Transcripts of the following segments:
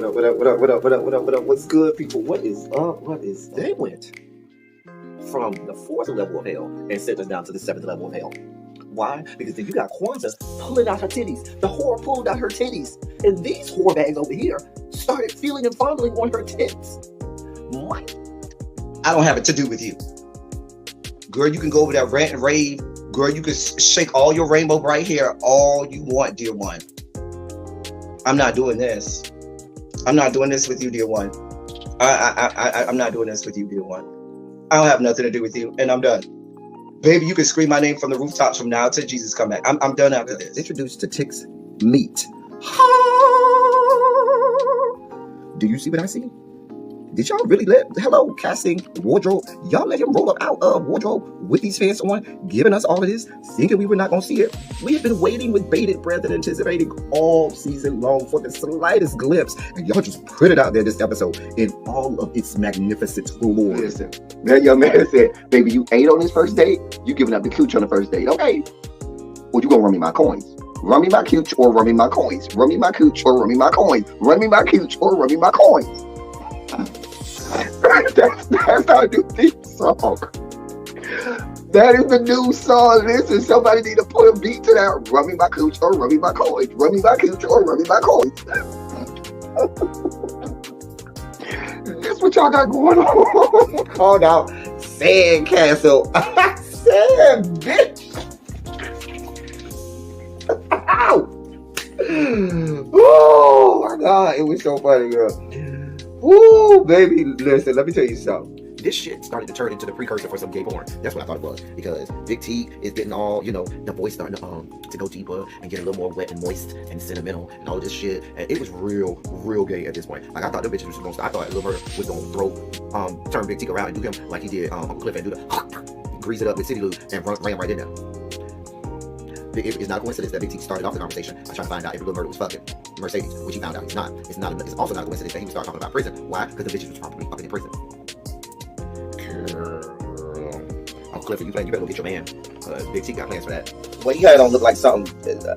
up, what up, what up, what up, what up, what up, what up? What's good, people? What is up? What is they went from the fourth level of hell and sent us down to the seventh level of hell. Why? Because then you got Kwanzaa pulling out her titties. The whore pulled out her titties. And these whore bags over here started feeling and fondling on her tits. What? I don't have it to do with you. Girl, you can go over there, rant and rave. Girl, you can shake all your rainbow bright hair all you want, dear one. I'm not doing this. I'm not doing this with you, dear one. I'm not doing this with you, dear one. I don't have nothing to do with you, and I'm done. Baby, you can scream my name from the rooftops from now till Jesus come back. I'm done after this. Introduced to Tick's meat. Do you see what I see? Did y'all really hello, casting, wardrobe, y'all let him roll up out of wardrobe with these pants on, giving us all of this, thinking we were not going to see it? We have been waiting with bated breath and anticipating all season long for the slightest glimpse, and y'all just put it out there this episode in all of its magnificent glory. Listen, that young man said, baby, you ate on this first date, you giving up the cooch on the first date, okay? Well, you gonna run me my coins. Run me my cooch or run me my coins. Run me my cooch or run me my coins. Run me my cooch or run me my coins. That's how I do theme song. That is the new song. Listen, somebody need to put a beat to that. Run me my cooch or run me my coins. Run me my cooch or run me my coins. That's what y'all got going on. Called out Sandcastle. Sand, bitch. Ow. Oh my God, it was so funny, girl. Woo, baby, listen, let me tell you something. This shit started to turn into the precursor for some gay porn. That's what I thought it was. Because Big T is getting all, the voice starting to go deeper and get a little more wet and moist and sentimental and all of this shit. And it was real gay at this point. Like, I thought the bitches was going to, I thought Lil Bird was going to turn Big T around and do him like he did Uncle Cliff and do the grease it up with City Lou and ran right in there. It's not a coincidence that Big T started off the conversation by trying to find out if Lil Murder was fucking Mercedes, which he found out he's not. It's also not a coincidence that he would start talking about prison. Why? Because the bitches was probably up in prison. Girl. Oh, Clifford, you better go get your man. Big T got plans for that. Well, he had it on look like something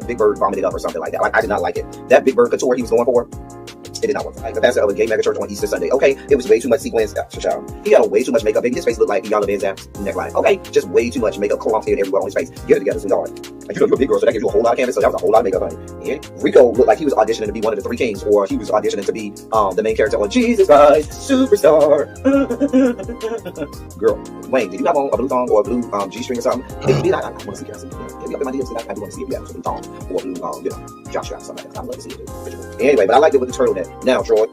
Big Bird vomited up or something like that. Like, I did not like it. That Big Bird couture he was going for, it did not work. Like the pastor of a gay mega church on Easter Sunday. Okay, it was way too much sequins. He had way too much makeup. Baby, his face looked like Yala Van Zap's neckline. Okay, just way too much makeup clumped everywhere on his face. Get it together, sweetheart. And you're a big girl, so that gives you a whole lot of canvas. So that was a whole lot of makeup, honey. Yeah. Rico looked like he was auditioning to be one of the three kings, or he was auditioning to be the main character on Jesus Christ Superstar. Girl, Wayne, did you have on a blue thong or a blue G-string or something? If you did, I want to see it. Get me up in my DMs, I do want to see if you have a blue thong or a blue, jock strap, something like that. I'd love to see it too. Anyway, but I liked it with the turtleneck. Now, Troy.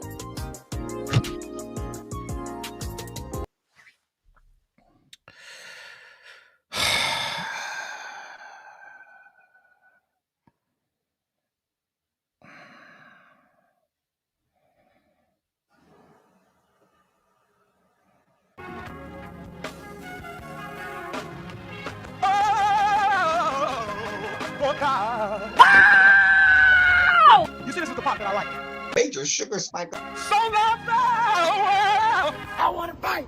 You see, this is the part that I like. Major sugar spike. So love now, I want to fight.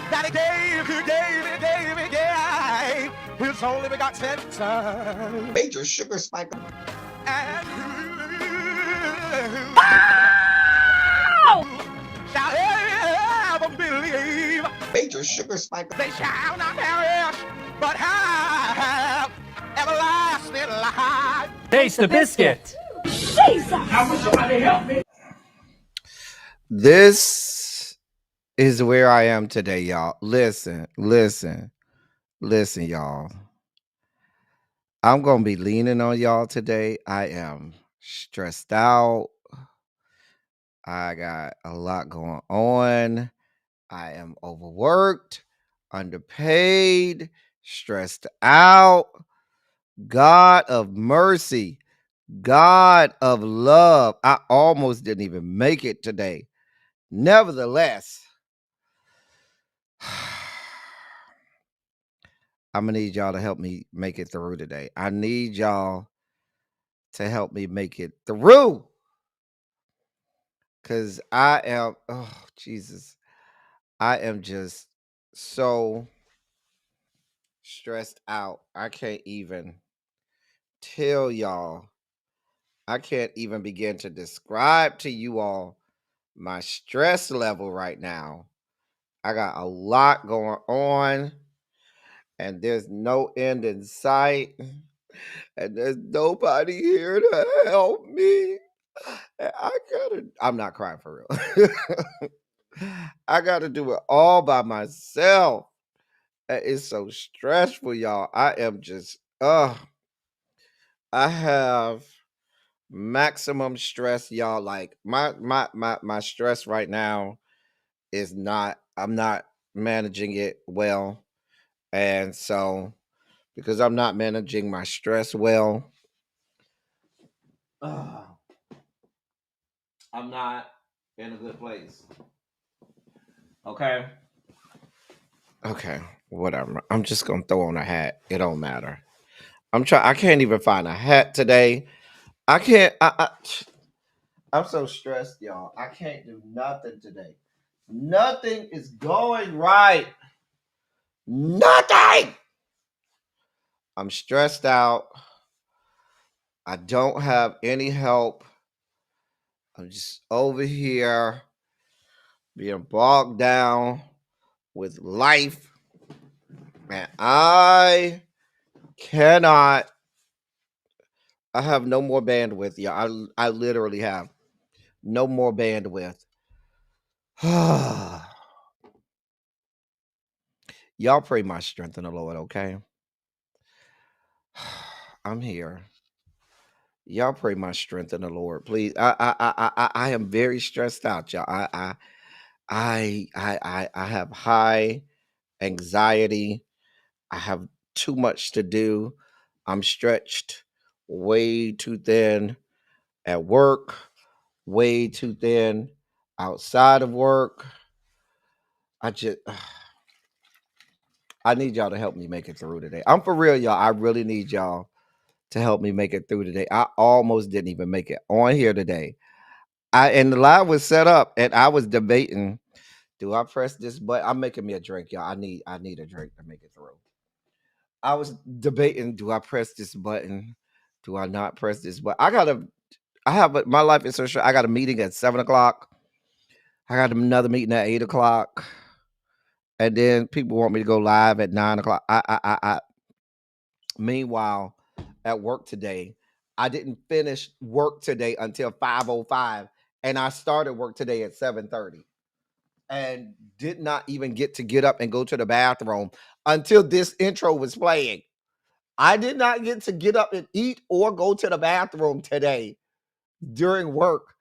That he gave, his only begotten son. Major sugar spike. And shall ever believe. Major sugar spike. They shall not perish, but have everlasting life. Taste the biscuit. Jesus! I wish somebody help me. This is where I am today, y'all. Listen, y'all. I'm going to be leaning on y'all today. I am stressed out. I got a lot going on. I am overworked, underpaid, stressed out. God of mercy. God of love. I almost didn't even make it today. Nevertheless, I'm going to need y'all to help me make it through today. I need y'all to help me make it through. Because I am, oh, Jesus. I am just so stressed out. I can't even tell y'all. I can't even begin to describe to you all my stress level right now. I got a lot going on, and there's no end in sight, and there's nobody here to help me. I'm not crying for real. I gotta do it all by myself. It's so stressful, y'all. I am just, I have maximum stress, y'all. Like my stress right now is not, I'm not managing it well. And so because I'm not managing my stress well, uh, I'm not in a good place. Okay. Okay. Whatever. I'm just gonna throw on a hat. It don't matter. I can't even find a hat today. I can't I'm so stressed, y'all. I can't do nothing today. Nothing is going right. Nothing. I'm stressed out. I don't have any help. I'm just over here being bogged down with life. Man, I cannot. I have no more bandwidth. Yeah, I literally have no more bandwidth. Y'all pray my strength in the Lord, okay? I'm here. Y'all pray my strength in the Lord, please. I am very stressed out, y'all. I have high anxiety. I have too much to do. I'm stretched way too thin at work, way too thin outside of work. I just I need y'all to help me make it through today. I'm for real, y'all. I really need y'all to help me make it through today. I almost didn't even make it on here today. And the live was set up and I was debating, do I press this button? I'm making me a drink, y'all. I need a drink to make it through. I was debating, do I press this button? Do I not press this button? My life is so short. I got a meeting at 7 o'clock. I got another meeting at 8 o'clock. And then people want me to go live at 9 o'clock. Meanwhile, at work today, I didn't finish work today until 5:05, and I started work today at 7:30, and did not even get up and go to the bathroom until this intro was playing. I did not get up and eat or go to the bathroom today during work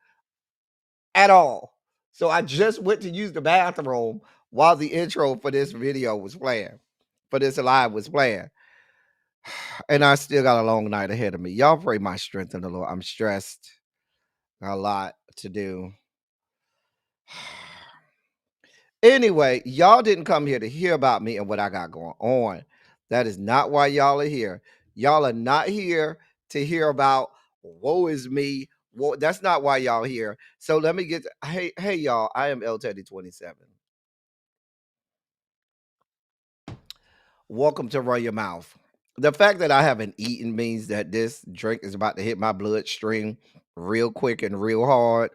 at all. So I just went to use the bathroom while the intro for this video was playing, for this live was playing. And I still got a long night ahead of me. Y'all pray my strength in the Lord. I'm stressed. Got a lot to do. Anyway, y'all didn't come here to hear about me and what I got going on. That is not why y'all are here. Y'all are not here to hear about woe is me. Well, that's not why y'all here. So let me get hey y'all. I am L Teddy 27. Welcome to Run Your Mouth. The fact that I haven't eaten means that this drink is about to hit my bloodstream real quick and real hard.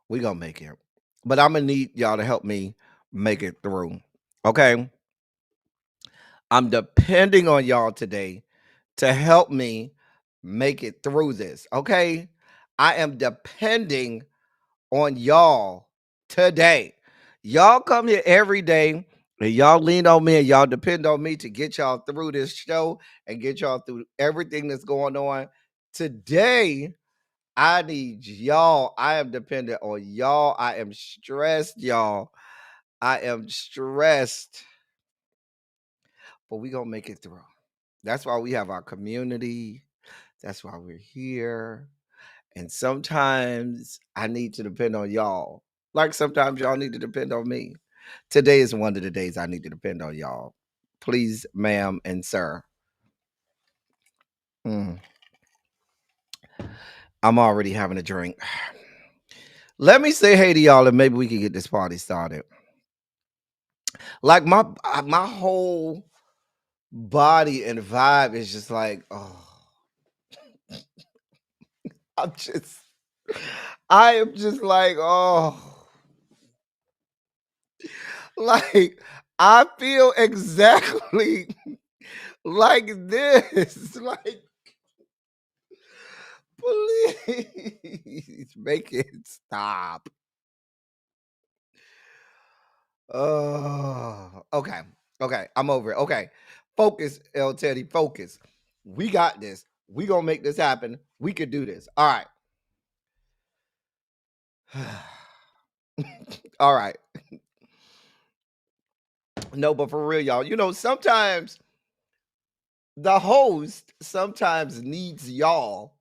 We gonna make it. But I'm gonna need y'all to help me make it through. Okay. I'm depending on y'all today to help me make it through this. Okay. I am depending on y'all today. Y'all come here every day and y'all lean on me and y'all depend on me to get y'all through this show and get y'all through everything that's going on. Today, I need y'all. I am dependent on y'all. I am stressed, y'all. I am stressed. But we gonna make it through. That's why we have our community. That's why we're here. And sometimes I need to depend on y'all. Like sometimes y'all need to depend on me. Today is one of the days I need to depend on y'all. Please, ma'am and sir. Mm, I'm already having a drink. Let me say hey to y'all and maybe we can get this party started. Like my whole body and vibe is just like, oh, I'm just, I am just like, oh, like I feel exactly like this. Like, please make it stop. Oh, okay. Okay. I'm over it. Okay. Focus, El Teddy. Focus. We got this. We gonna make this happen. We could do this. All right. All right. No, but for real, y'all, sometimes the host sometimes needs y'all.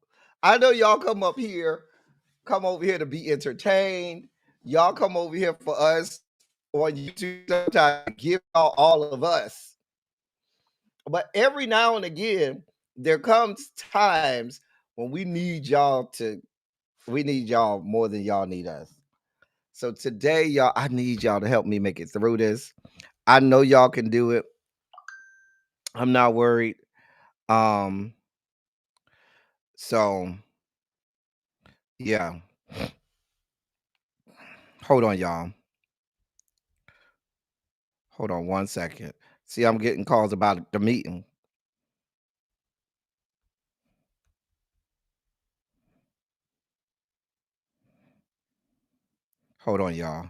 I know y'all come over here to be entertained. Y'all come over here for us on YouTube sometimes to give y'all all of us. But every now and again, there comes times when we need y'all more than y'all need us. So today, y'all, I need y'all to help me make it through this. I know y'all can do it. I'm not worried. Um, so yeah. Hold on, y'all. Hold on 1 second. See, I'm getting calls about the meeting. Hold on, y'all.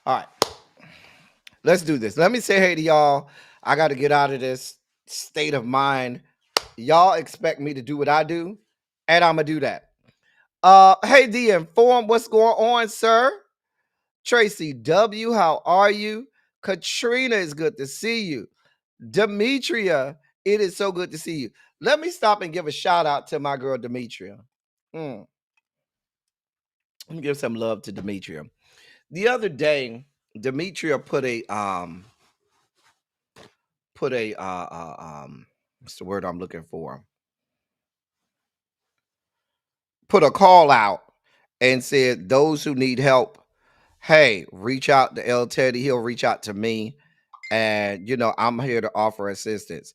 All right. Let's do this. Let me say hey to y'all. I got to get out of this state of mind. Y'all expect me to do what I do, and I'm going to do that. Hey, the Inform, what's going on, sir? Tracy W, how are you? Katrina, is good to see you. Demetria, it is so good to see you. Let me stop and give a shout out to my girl Demetria. Let me give some love to Demetria. The other day, Demetria put a what's the word I'm looking for? Put a call out and said those who need help, hey, reach out to El Teddy. He'll reach out to me, and I'm here to offer assistance.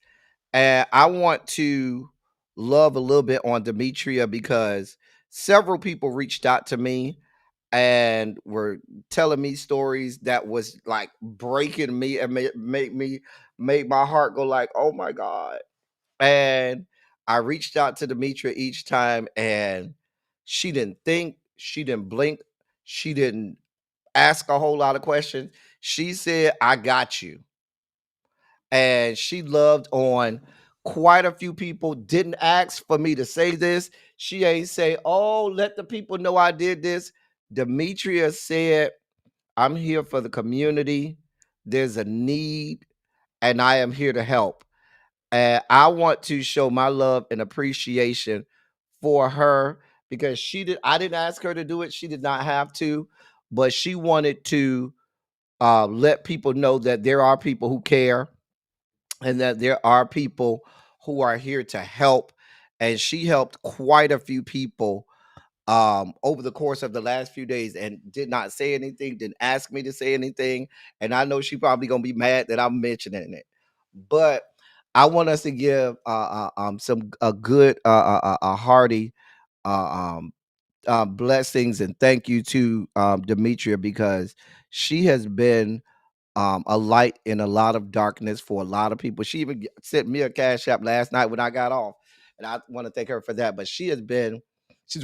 And I want to love a little bit on Demetria because several people reached out to me and were telling me stories that was like breaking me and make my heart go like, oh my God. And I reached out to Demetria each time, and she didn't think, she didn't blink, she didn't ask a whole lot of questions. She said, I got you. And she loved on quite a few people. Didn't ask for me to say this. She ain't say, oh, let the people know I did this. Demetria said, I'm here for the community. There's a need, and I am here to help. And I want to show my love and appreciation for her because I didn't ask her to do it. She did not have to, but she wanted to let people know that there are people who care and that there are people who are here to help. And she helped quite a few people over the course of the last few days and did not say anything, didn't ask me to say anything. And I know she probably gonna be mad that I'm mentioning it, but I want us to give some a good a hearty uh, um blessings and thank you to Demetria because she has been a light in a lot of darkness for a lot of people. She even sent me a cash app last night when I got off, and I want to thank her for that. But she's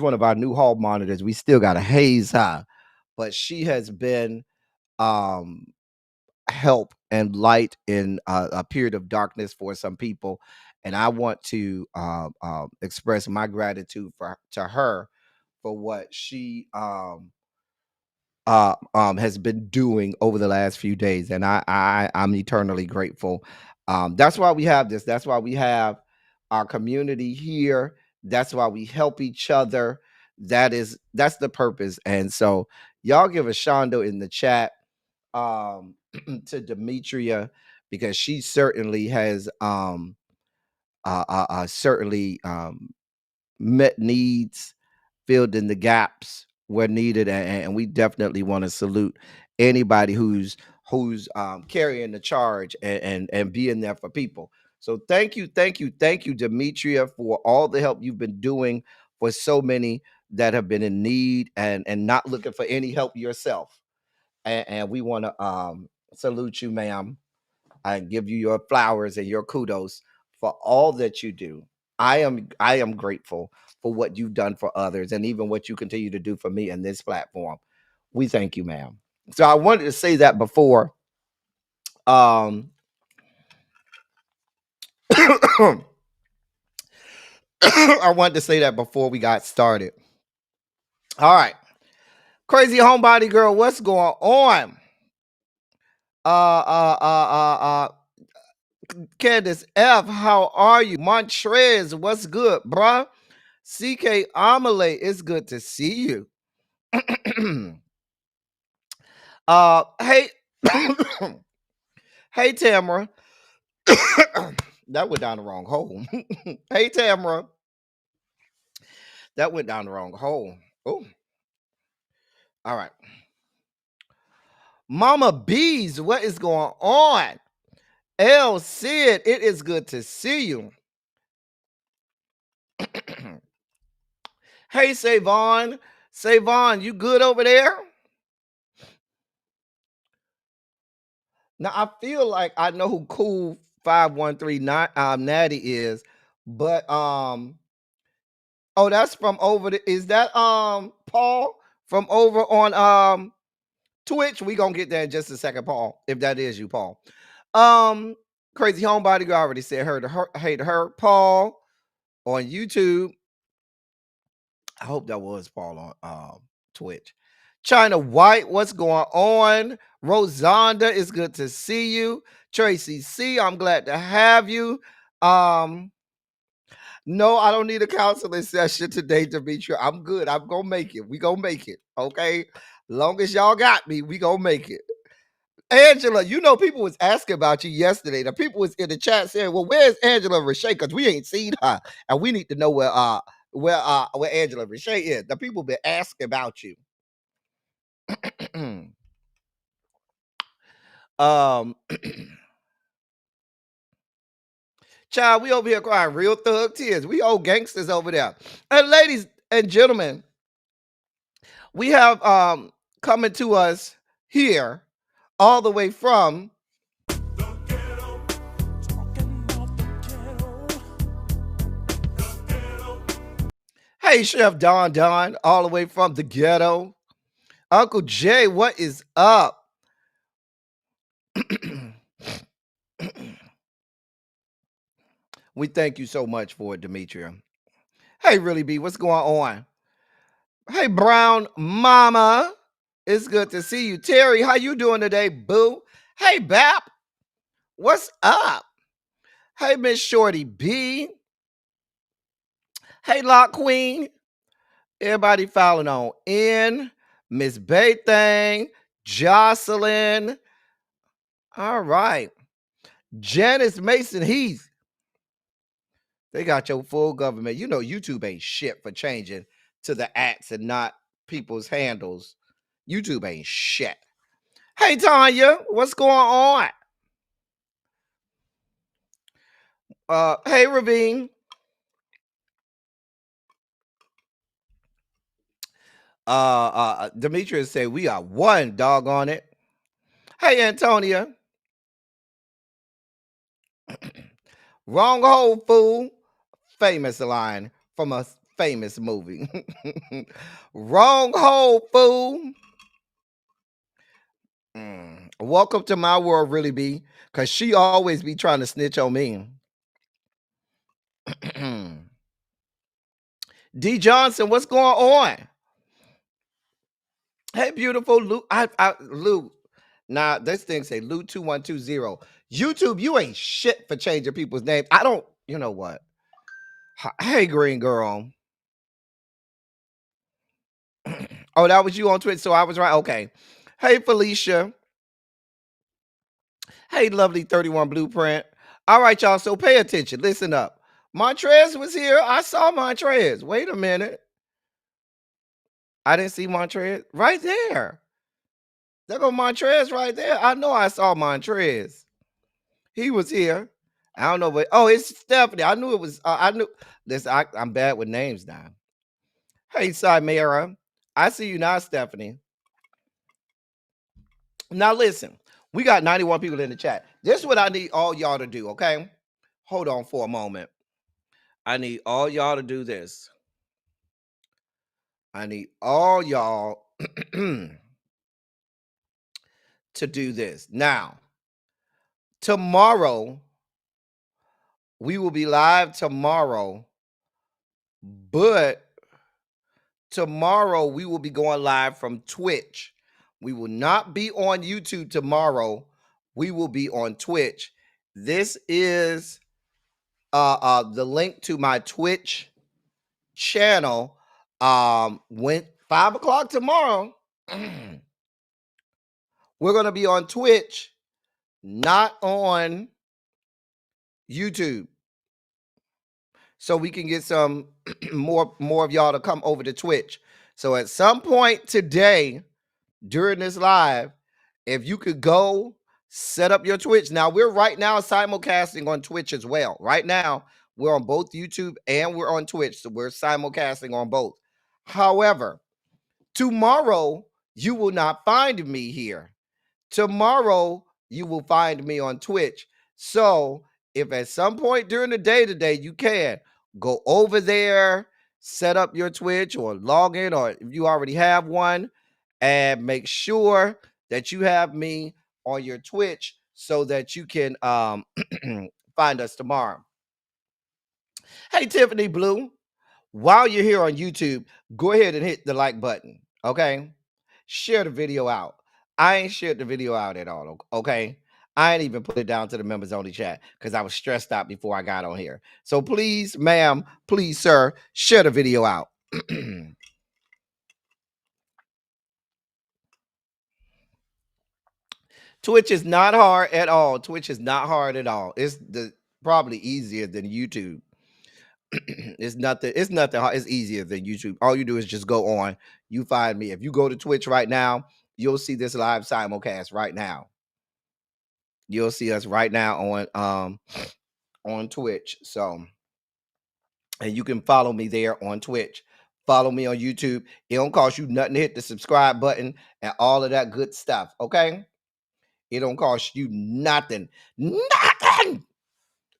one of our new hall monitors. We still got a haze high, but she has been um, help and light in a period of darkness for some people, and I want to express my gratitude to her for what she has been doing over the last few days, and I'm eternally grateful. That's why we have this. That's why we have our community here. That's why we help each other. That's the purpose. And so, y'all give a shondo in the chat. to Demetria because she certainly has certainly met needs, filled in the gaps where needed, and we definitely want to salute anybody who's carrying the charge and being there for people. So thank you, Demetria, for all the help you've been doing for so many that have been in need and not looking for any help yourself. And we want to salute you, ma'am. I give you your flowers and your kudos for all that you do. I am grateful for what you've done for others and even what you continue to do for me in this platform. We thank you, ma'am. So I wanted to say that before I wanted to say that before we got started. All right. Crazy homebody girl, what's going on? Candace F, how are you? Montrez, what's good, bruh? CK Amelie, it's good to see you. Hey, hey, Tamara. That went down the wrong hole. Hey, Tamara. That went down the wrong hole. Oh, all right. Mama Bees, what is going on? L Sid, it is good to see you. Hey, Savon. Savon, you good over there? Now I feel like I know who Cool 5139 Natty is, but oh, that's from over the, is that Paul from over on Twitch? We gonna get there in just a second, Paul, if that is you, Paul. Crazy homebody girl already said her to her, hey to her, Paul on YouTube. I hope that was Paul on Twitch. China White, what's going on? Rosanda, it's good to see you. Tracy C, I'm glad to have you. No, I don't need a counseling session today, Demetria. I'm good. I'm gonna make it. We gonna make it. Okay. Long as y'all got me, we gonna make it. Angela, you know, people was asking about you yesterday. The people was in the chat saying, well, where's Angela Rashay? Because we ain't seen her. And we need to know where Angela Rashay is. The people been asking about you. Child, we over here crying real thug tears. We old gangsters over there. And ladies and gentlemen, we have coming to us here all the way from hey, Chef Don, all the way from the ghetto. Uncle Jay, what is up? We thank you so much for it, Demetria. Hey, Really B, what's going on? Hey, Brown Mama, it's good to see you. Terry, how you doing today, boo? Hey, Bap, what's up? Hey, Miss Shorty B. Hey, Lock Queen. Everybody following on in. Miss Bay Thing, Joseline. All right. Janice Mason Heath. They got your full government. You know, YouTube ain't shit for changing to the ats and not people's handles. YouTube ain't shit. Hey, Tanya, what's going on? Hey, Ravine. Demetrius say we are one dog on it. Hey, Antonia. Wrong hole, fool. Famous line from a famous movie. Wrong hole, fool. Welcome to my world, Really B, because she always be trying to snitch on me. D Johnson, what's going on? Hey, beautiful Lou. Lou. Nah, this thing say Lou 2120. YouTube, you ain't shit for changing people's names. I don't, you know what? Hey, green girl. Oh, that was you on Twitch, so I was right. Okay. Hey, Felicia. Hey, lovely 31 Blueprint. All right, y'all. So pay attention. Listen up. Montrez was here. I saw Montrez. Wait a minute. I didn't see Montrez. Right there. There go Montrez right there. I know I saw Montrez. He was here. I don't know, but oh, it's Stephanie. I knew it was. I knew. Listen, I'm bad with names now. Hey, Simera. I see you now, Stephanie. Now listen, we got 91 people in the chat. This is what I need all y'all to do, okay? Hold on for a moment. I need all y'all to do this. I need all y'all to do this. Now, tomorrow, we will be live tomorrow, but tomorrow we will be going live from Twitch. We will not be on YouTube tomorrow. We will be on Twitch. This is the link to my Twitch channel. When 5 o'clock tomorrow, we're gonna be on Twitch, not on YouTube, so we can get some more of y'all to come over to Twitch. So at some point today during this live, if you could go set up your Twitch. Now we're right now simulcasting on Twitch as well. Right now we're on both YouTube and we're on Twitch, so we're simulcasting on both. However, tomorrow you will not find me here. Tomorrow you will find me on Twitch. So if at some point during the day today you can go over there, set up your Twitch or log in, or if you already have one, and make sure that you have me on your Twitch so that you can find us tomorrow. Hey, Tiffany Blue, while you're here on YouTube, go ahead and hit the like button, okay? Share the video out. I ain't shared the video out at all, okay? I ain't even put it down to the members only chat because I was stressed out before I got on here. So please, ma'am, please, sir, share the video out. Twitch is not hard at all. Twitch is not hard at all. It's probably easier than YouTube. It's nothing hard. It's easier than YouTube. All you do is just go on. You find me. If you go to Twitch right now, you'll see this live simulcast right now. You'll see us right now on Twitch. So, and you can follow me there on Twitch. Follow me on YouTube. It don't cost you nothing to hit the subscribe button and all of that good stuff. Okay. It don't cost you nothing. Nothing.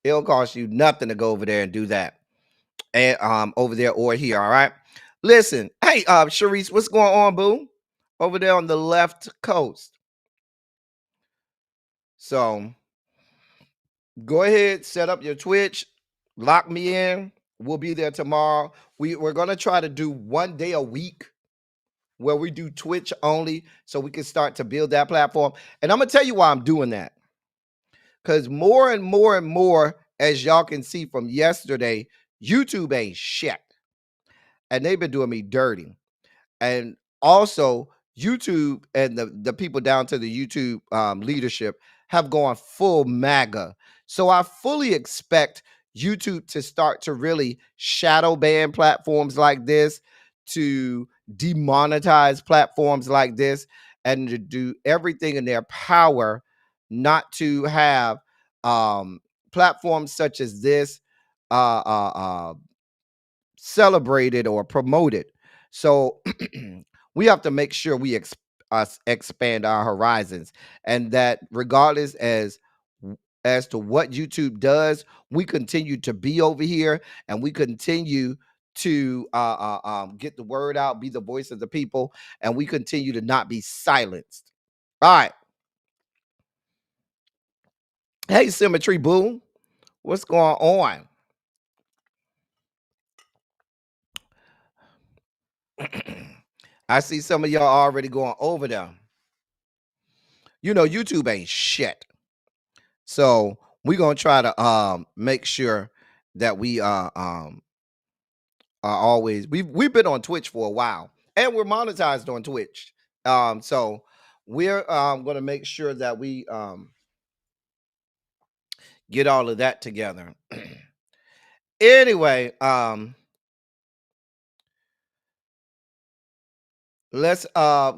It don't cost you nothing to go over there and do that. And over there or here, all right? Listen, hey, Sharice, what's going on, boo? Over there on the left coast. So go ahead, set up your Twitch, lock me in. We'll be there tomorrow. We're gonna try to do 1 day a week where we do Twitch only so we can start to build that platform. And I'm gonna tell you why I'm doing that. Because more and more and more, as y'all can see from yesterday, YouTube ain't shit. And they've been doing me dirty. And also, YouTube and the people down to the YouTube leadership have gone full MAGA. So I fully expect YouTube to start to really shadow ban platforms like this, to demonetize platforms like this, and to do everything in their power not to have platforms such as this celebrated or promoted. So we have to make sure we expand our horizons, and that regardless as to what YouTube does, we continue to be over here and we continue to get the word out, be the voice of the people, and we continue to not be silenced. All right. Hey, Symmetry Boo, what's going on? I see some of y'all already going over them. You know, YouTube ain't shit. So we're gonna try to make sure that we are always we've been on Twitch for a while and we're monetized on Twitch. So we're gonna make sure that we get all of that together. Anyway, let's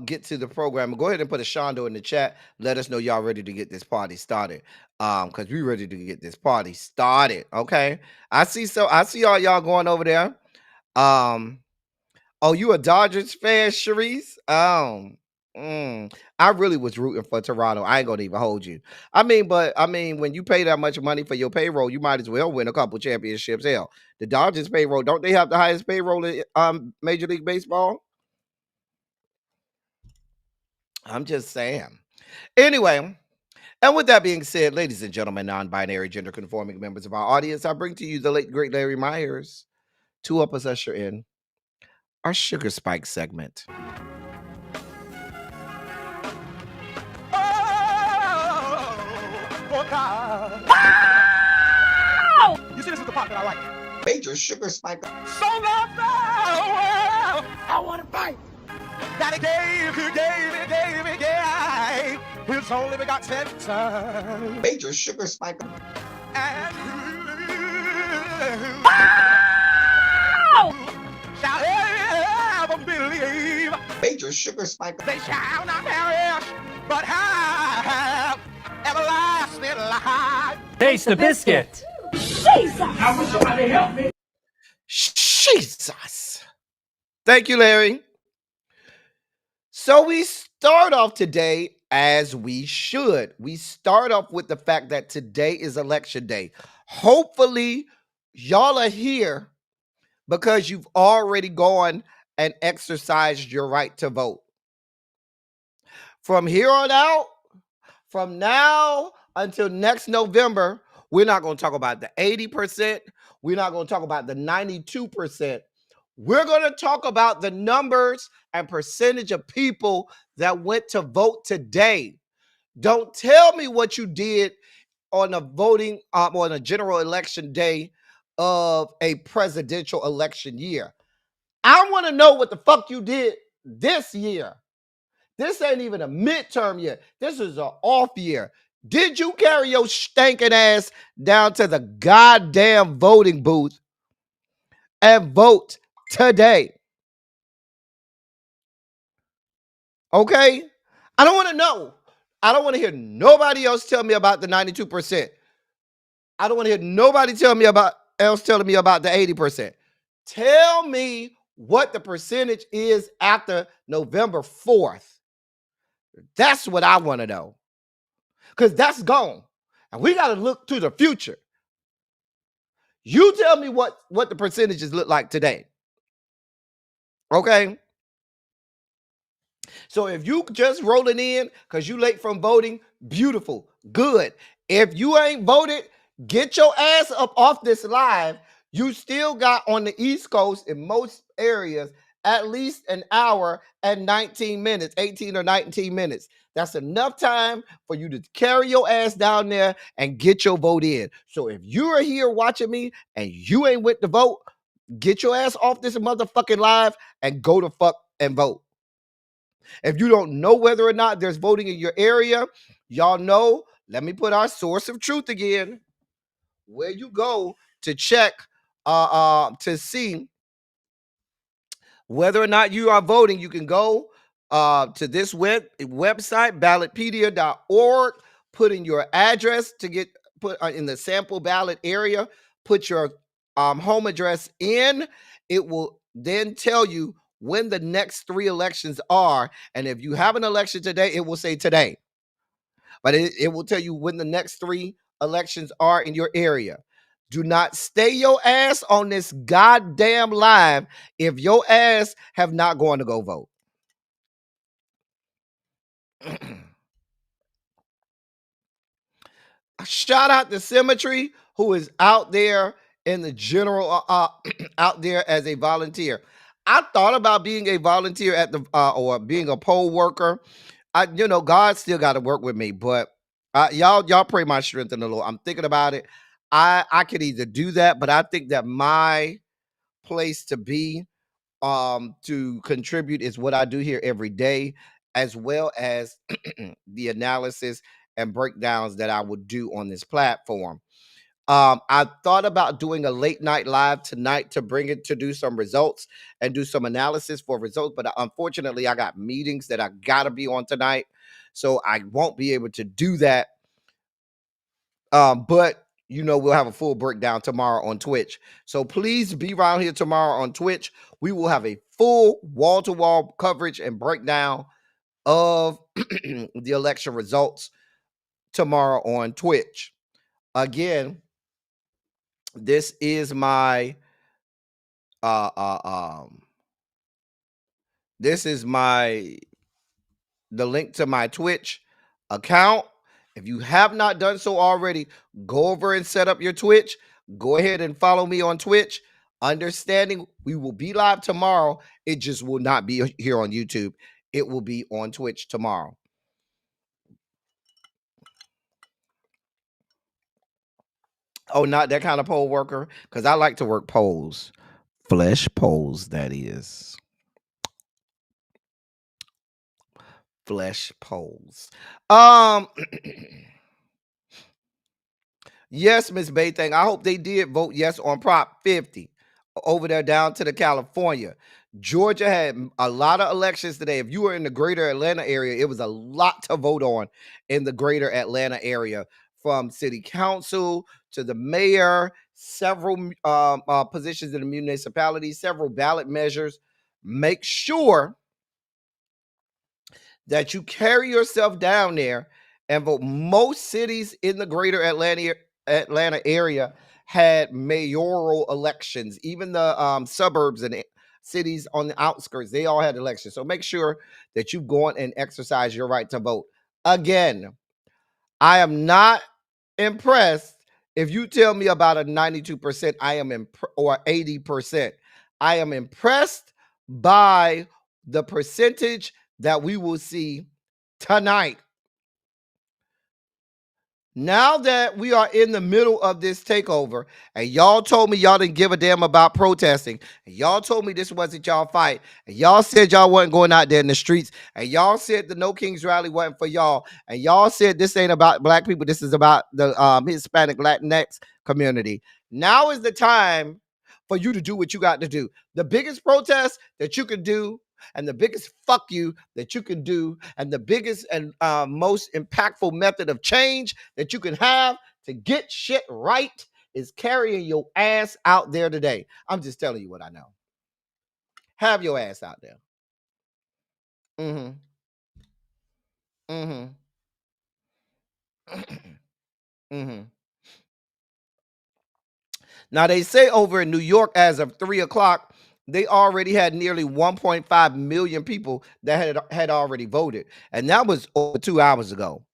get to the program. Go ahead and put a Shondo in the chat. Let us know y'all ready to get this party started. Because we ready to get this party started. Okay. I see all y'all going over there. Oh, you a Dodgers fan, Sharice? I really was rooting for Toronto. I ain't gonna even hold you. But when you pay that much money for your payroll, you might as well win a couple championships. Hell, the Dodgers payroll, don't they have the highest payroll in Major League Baseball? I'm just saying. Anyway, and with that being said, ladies and gentlemen, non-binary, gender-conforming members of our audience, I bring to you the late great Larry Myers to help us usher in our Sugar Spike segment. Oh, God. You see, this is the part that I like. Major Sugar Spike. So long, well, I want to fight. Daddy gave, his only begotten son. Major Sugar Spike. And shall ever believe. Major Sugar Spike. They shall not perish, but have everlasting life. Taste the biscuit. Jesus! I wish somebody help me. Jesus. Thank you, Larry. So we start off today as we should. We start off with the fact that today is election day. Hopefully, y'all are here because you've already gone and exercised your right to vote. From here on out, from now until next November, we're not going to talk about the 80%. We're not going to talk about the 92%. We're going to talk about the numbers and percentage of people that went to vote today. Don't tell me what you did on a voting on a general election day of a presidential election year. I want to know what the fuck you did this year. This ain't even a midterm year. This is an off year. Did you carry your stinking ass down to the goddamn voting booth and vote today? Okay? I don't want to know. I don't want to hear nobody else tell me about the 92%. I don't want to hear nobody telling me about the 80%. Tell me what the percentage is after November 4th. That's what I want to know. Because that's gone. And we got to look to the future. You tell me what the percentages look like today. Okay? So if you just rolling in because you late from voting, beautiful, good. If you ain't voted, get your ass up off this live. You still got on the East Coast in most areas at least an hour and 19 minutes, 18 or 19 minutes. That's enough time for you to carry your ass down there and get your vote in. So if you are here watching me and you ain't went to vote, get your ass off this motherfucking live and go to fuck and vote. If you don't know whether or not there's voting in your area, y'all know, let me put our source of truth again. Where you go to check to see whether or not you are voting, you can go to this website, ballotpedia.org, put in your address to get put in the sample ballot area, put your home address in. It will then tell you when the next 3 elections are. And if you have an election today, it will say today. But it will tell you when the next 3 elections are in your area. Do not stay your ass on this goddamn live if your ass have not gone to go vote. Shout out to Symmetry, who is out there in the general, out there as a volunteer. I thought about being a volunteer at the or being a poll worker. God still got to work with me, but y'all pray my strength in the Lord. I'm thinking about it. I could either do that, but I think that my place to be to contribute is what I do here every day, as well as the analysis and breakdowns that I would do on this platform. I thought about doing a late night live tonight to bring it to do some results and do some analysis for results, but unfortunately, I got meetings that I gotta be on tonight, so I won't be able to do that. But we'll have a full breakdown tomorrow on Twitch. So please be around here tomorrow on Twitch. We will have a full wall-to-wall coverage and breakdown of the election results tomorrow on Twitch. Again, this is my the link to my Twitch account. If you have not done so already, go over and set up your Twitch. Go ahead and follow me on Twitch. Understanding we will be live tomorrow. It just will not be here on YouTube. It will be on Twitch tomorrow. Oh, not that kind of poll worker, because I like to work polls. Flesh polls, that is. Flesh polls. Yes, Miss Baythang. I hope they did vote yes on Prop 50 over there down to the California. Georgia had a lot of elections today. If you were in the greater Atlanta area, it was a lot to vote on in the greater Atlanta area, from city council to the mayor, several positions in the municipality, several ballot measures. Make sure that you carry yourself down there and vote. Most cities in the greater Atlanta area had mayoral elections. Even the suburbs and cities on the outskirts, they all had elections. So make sure that you go on and exercise your right to vote. Again, I am not impressed if you tell me about a 92%, or 80%. I am impressed by the percentage that we will see tonight. Now that we are in the middle of this takeover, and y'all told me y'all didn't give a damn about protesting, and y'all told me this wasn't y'all fight, and y'all said y'all wasn't going out there in the streets, and y'all said the No Kings rally wasn't for y'all, and y'all said this ain't about black people, this is about the Hispanic Latinx community. Now is the time for you to do what you got to do. The biggest protest that you can do, and the biggest fuck you that you can do, and the biggest and most impactful method of change that you can have to get shit right is carrying your ass out there today. I'm just telling you what I know. Have your ass out there. Now, they say over in New York, as of 3 o'clock, they already had nearly 1.5 million people that had already voted. And that was over 2 hours ago.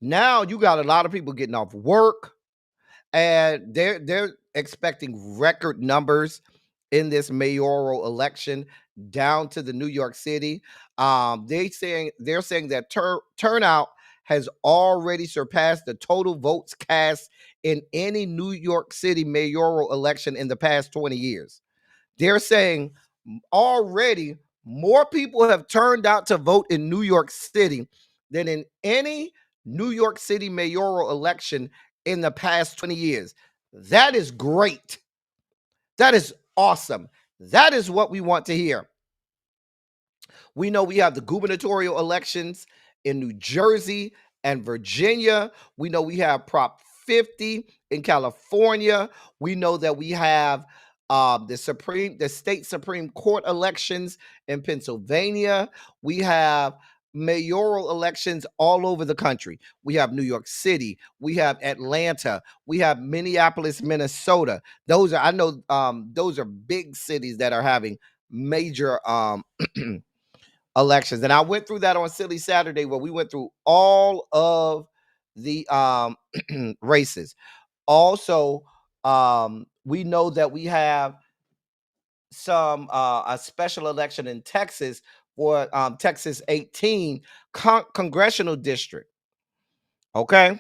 Now you got a lot of people getting off work, and they're expecting record numbers in this mayoral election down to the New York City. They're saying that turnout has already surpassed the total votes cast in any New York City mayoral election in the past 20 years. They're saying already more people have turned out to vote in New York City than in any New York City mayoral election in the past 20 years. That is great. That is awesome. That is what we want to hear. We know we have the gubernatorial elections in New Jersey and Virginia. We know we have Prop 50 in California. We know that we have the state Supreme Court elections in Pennsylvania. We have mayoral elections all over the country. We have New York City. We have Atlanta. We have Minneapolis, Minnesota. Those are big cities that are having major elections. And I went through that on Silly Saturday, where we went through all of the races. Also, we know that we have a special election in Texas for Texas 18 congressional district. Okay,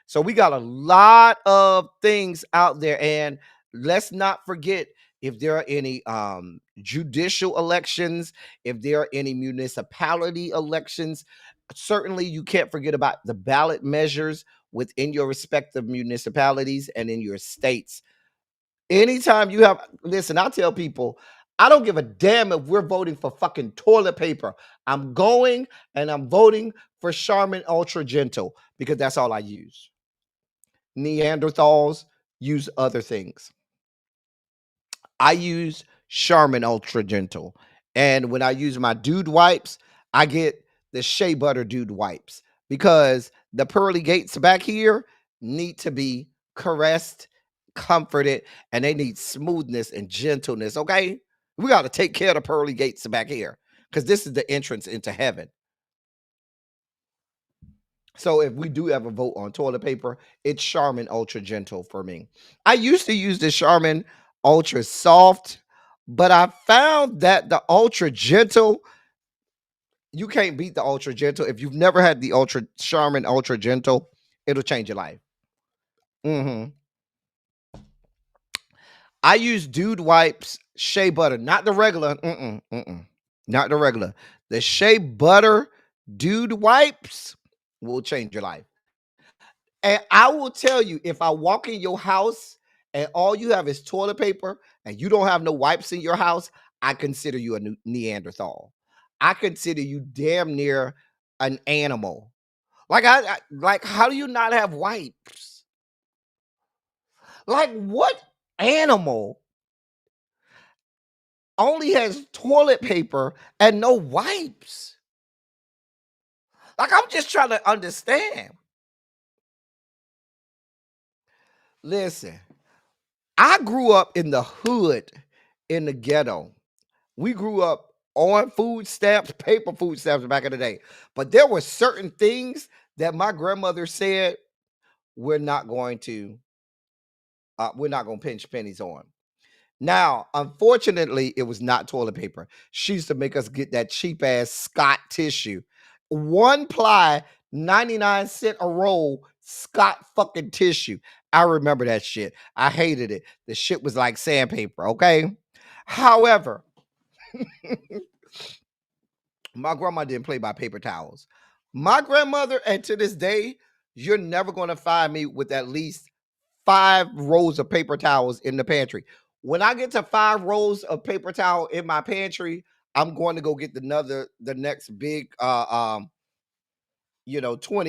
so we got a lot of things out there, and let's not forget, if there are any judicial elections, if there are any municipality elections, Certainly, you can't forget about the ballot measures within your respective municipalities and in your states. Anytime you have, listen, I tell people, I don't give a damn if we're voting for fucking toilet paper. I'm going and I'm voting for Charmin Ultra Gentle because that's all I use. Neanderthals use other things. I use Charmin Ultra Gentle. And when I use my dude wipes, I get the Shea Butter dude wipes because the pearly gates back here need to be caressed, comforted, and they need smoothness and gentleness. Okay. We got to take care of the pearly gates back here because this is the entrance into heaven. So if we do ever vote on toilet paper, it's Charmin Ultra Gentle for me. I used to use the Charmin Ultra Soft, but I found that the Ultra Gentle, you can't beat the Ultra Gentle. If you've never had the Charmin Ultra Gentle, it'll change your life. I use Dude Wipes Shea Butter, not the regular. Not the regular. The Shea Butter Dude Wipes will change your life. And I will tell you, if I walk in your house and all you have is toilet paper and you don't have no wipes in your house, I consider you a Neanderthal. I consider you damn near an animal. Like like, how do you not have wipes? Like, what animal only has toilet paper and no wipes? Like, I'm just trying to understand. Listen, I grew up in the hood, in the ghetto. We grew up on food stamps, paper food stamps back in the day. But there were certain things that my grandmother said we're not going to pinch pennies on. Now, unfortunately, it was not toilet paper. She used to make us get that cheap ass Scott tissue. 1 ply, 99 cents a roll, Scott fucking tissue. I remember that shit. I hated it. The shit was like sandpaper, okay? However, my grandma didn't play by paper towels. My grandmother, and to this day, you're never going to find me with at least 5 rolls of paper towels in the pantry. When I get to 5 rolls of paper towel in my pantry, I'm going to go get the next big 20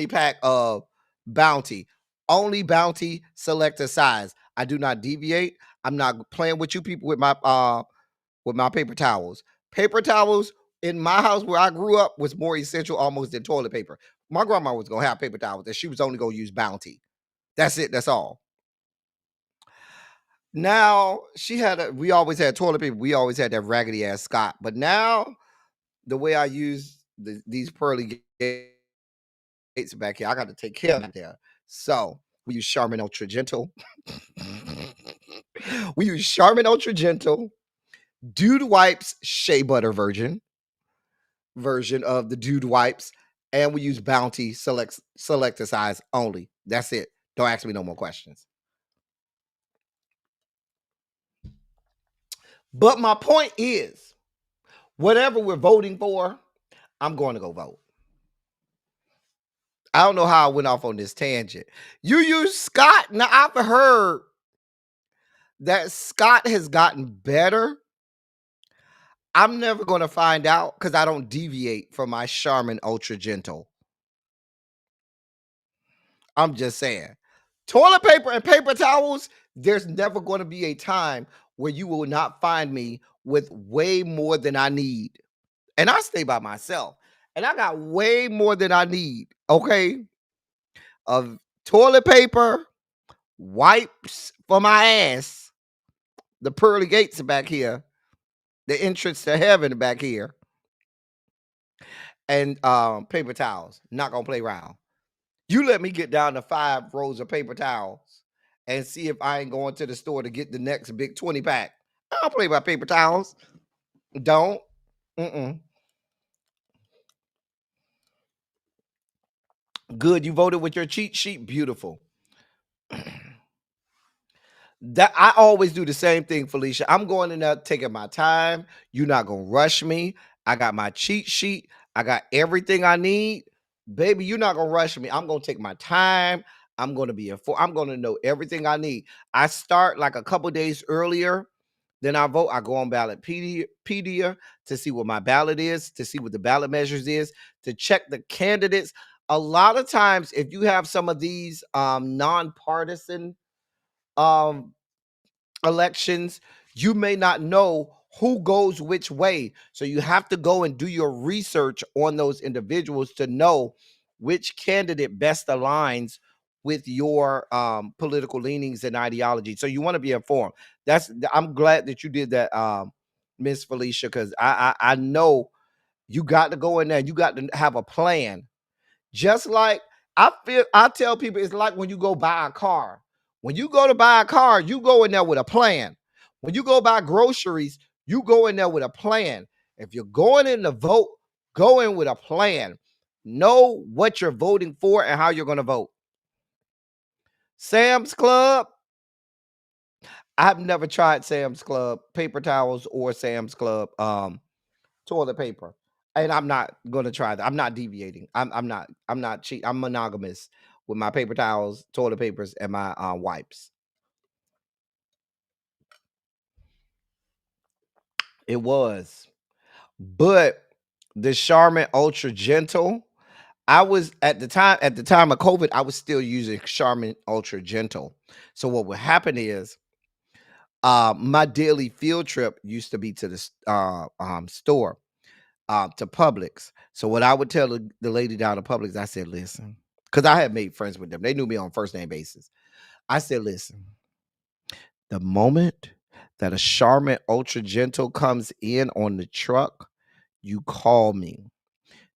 pack of Bounty. Only Bounty selector size. I do not deviate. I'm not playing with you people with my paper towels. Paper towels in my house where I grew up was more essential almost than toilet paper. My grandma was gonna have paper towels and she was only gonna use Bounty. That's it. That's all. Now we always had toilet paper. We always had that raggedy ass Scott. But now the way I use these pearly gates back here, I got to take care of that there. So we use Charmin Ultra Gentle. We use Charmin Ultra Gentle, Dude Wipes Shea Butter version of the Dude Wipes, and we use Bounty selector size only. That's it. Don't ask me no more questions. But my point is, whatever we're voting for, I'm going to go vote. I don't know how I went off on this tangent. You use Scott. Now, I've heard that Scott has gotten better. I'm never going to find out because I don't deviate from my Charmin Ultra Gentle. I'm just saying. Toilet paper and paper towels, there's never going to be a time where you will not find me with way more than I need. And I stay by myself. And I got way more than I need, okay? Of toilet paper, wipes for my ass, the pearly gates back here, the entrance to heaven back here, and paper towels. Not going to play around. You let me get down to 5 rolls of paper towels and see if I ain't going to the store to get the next big 20 pack. I don't play by paper towels. Don't. Good. You voted with your cheat sheet. Beautiful. That I always do the same thing, Felicia. I'm going in there taking my time. You're not going to rush me. I got my cheat sheet. I got everything I need. baby, you're not gonna rush me. I'm gonna take my time. I'm gonna be informed. I'm gonna know everything I need. I start like a couple days earlier. Then I vote. I go on Ballotpedia to see what my ballot is, to see what the ballot measures is, to check the candidates. A lot of times, if you have some of these nonpartisan um elections, you may not know who goes which way. So you have to go and do your research on those individuals to know which candidate best aligns with your political leanings and ideology. So you want to be informed. I'm glad that you did that, Miss Felicia, because I know you got to go in there. You got to have a plan. Just like I tell people, it's like when you go buy a car. When you go to buy a car, you go in there with a plan. When you go buy groceries, you go in there with a plan. If you're going in to vote, go in with a plan. Know what you're voting for and how you're going to vote. Sam's Club. I've never tried Sam's Club paper towels or Sam's Club toilet paper. And I'm not gonna try that. I'm not deviating. I'm not cheat. I'm monogamous with my paper towels, toilet papers, and my wipes. It was. But the Charmin Ultra Gentle, I was at the time of COVID, I was still using Charmin Ultra Gentle. So what would happen is my daily field trip used to be to the store, to Publix. So what I would tell the lady down at Publix, I said, listen, because I had made friends with them. They knew me on first name basis. I said, listen, the moment that a Charmin Ultra Gentle comes in on the truck, you call me.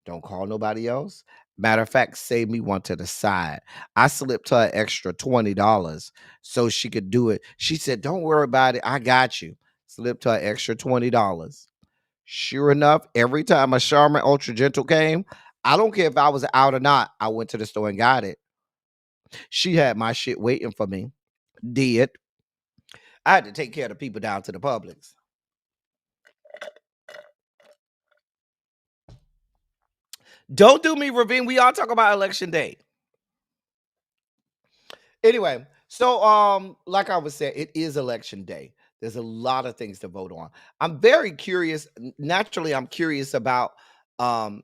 Don't call nobody else. Matter of fact, save me one to the side. I slipped her an extra $20 so she could do it. She said, don't worry about it. I got you. Slipped her an extra $20. Sure enough, every time a Charmin Ultra Gentle came, I don't care if I was out or not, I went to the store and got it. She had my shit waiting for me. Did. I had to take care of the people down to the Publix. Don't do me, Ravine. We all talk about election day. Anyway, so like I was saying, it is election day. There's a lot of things to vote on. I'm very curious. Naturally, I'm curious about I'm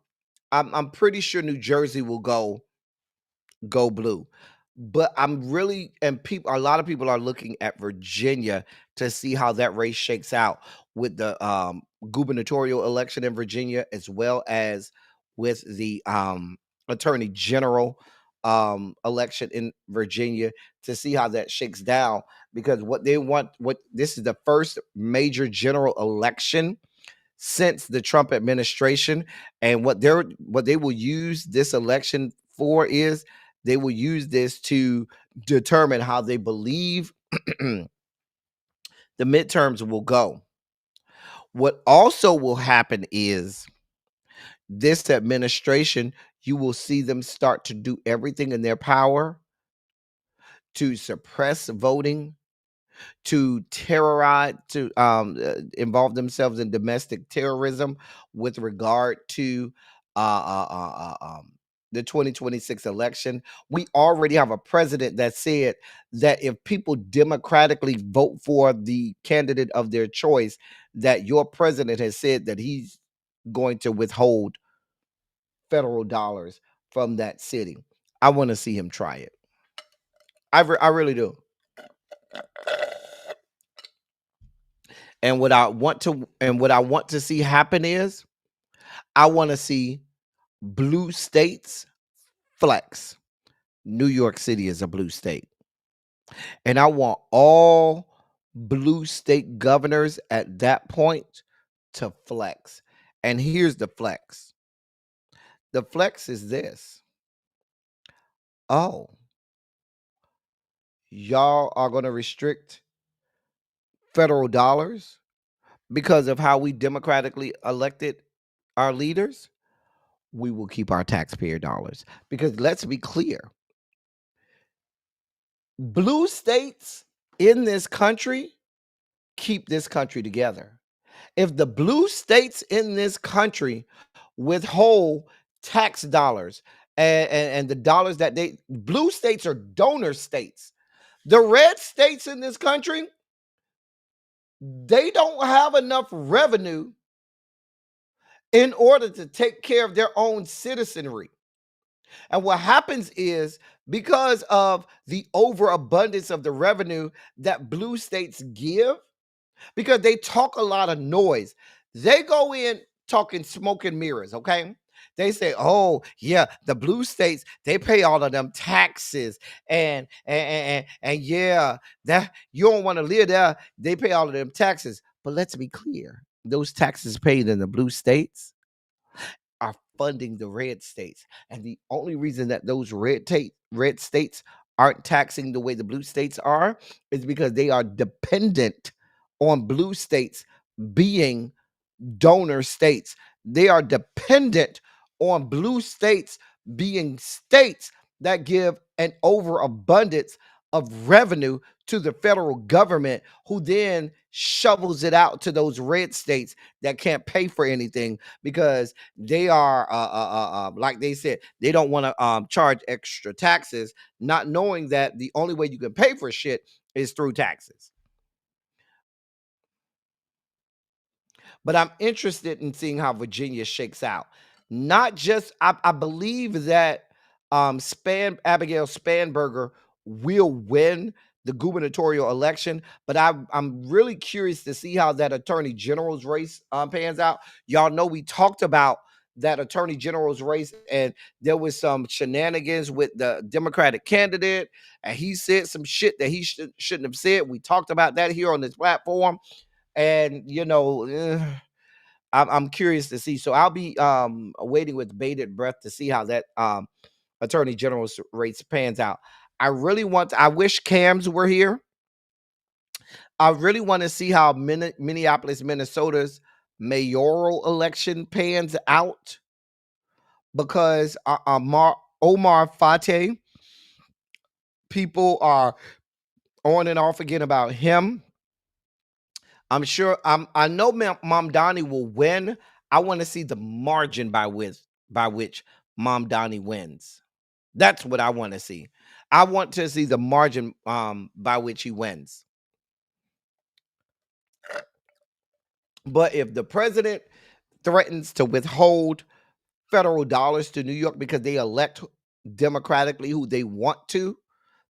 pretty sure New Jersey will go blue. But I'm really, and people, a lot of people are looking at Virginia to see how that race shakes out with the gubernatorial election in Virginia, as well as with the attorney general election in Virginia, to see how that shakes down. Because what they want, what this is the first major general election since the Trump administration, and what they will use this election for is they will use this to determine how they believe the midterms will go. What also will happen is this administration, you will see them start to do everything in their power to suppress voting, to terrorize, to involve themselves in domestic terrorism with regard to the 2026 election. We already have a president that said that if people democratically vote for the candidate of their choice, that your president has said that he's going to withhold federal dollars from that city. I want to see him try it. I really do. And what I want to see happen is I want to see blue states flex. New York City is a blue state. And I want all blue state governors at that point to flex. And here's the flex. The flex is this. Oh, y'all are going to restrict federal dollars because of how we democratically elected our leaders? We will keep our taxpayer dollars. Because let's be clear, blue states in this country keep this country together. If the blue states in this country withhold tax dollars and the dollars that blue states are donor states. The red states in this country, they don't have enough revenue in order to take care of their own citizenry. And what happens is, because of the overabundance of the revenue that blue states give, because they talk a lot of noise, they go in talking smoke and mirrors, okay? They say, oh, yeah, the blue states, they pay all of them taxes. And yeah, that you don't want to live there. They pay all of them taxes. But let's be clear, those taxes paid in the blue states are funding the red states. And the only reason that those red states aren't taxing the way the blue states are is because they are dependent on blue states being donor states. They are dependent on blue states being states that give an overabundance of revenue to the federal government, who then shovels it out to those red states that can't pay for anything because they are, like they said, they don't want to charge extra taxes, not knowing that the only way you can pay for shit is through taxes. But I'm interested in seeing how Virginia shakes out. Not just, I believe that Abigail Spanberger will win the gubernatorial election, but I'm really curious to see how that attorney general's race pans out. Y'all know we talked about that attorney general's race, and there was some shenanigans with the Democratic candidate, and he said some shit that he shouldn't have said. We talked about that here on this platform. And I'm curious to see. So I'll be waiting with bated breath to see how that attorney general's race pans out. I wish Cams were here. I really want to see how Minneapolis, Minnesota's mayoral election pans out, because Omar Fateh, people are on and off again about him. I'm sure I know Mamdani will win. I want to see the margin by which Mamdani wins. That's what I want to see. I want to see the margin by which he wins. But if the president threatens to withhold federal dollars to New York because they elect democratically who they want to,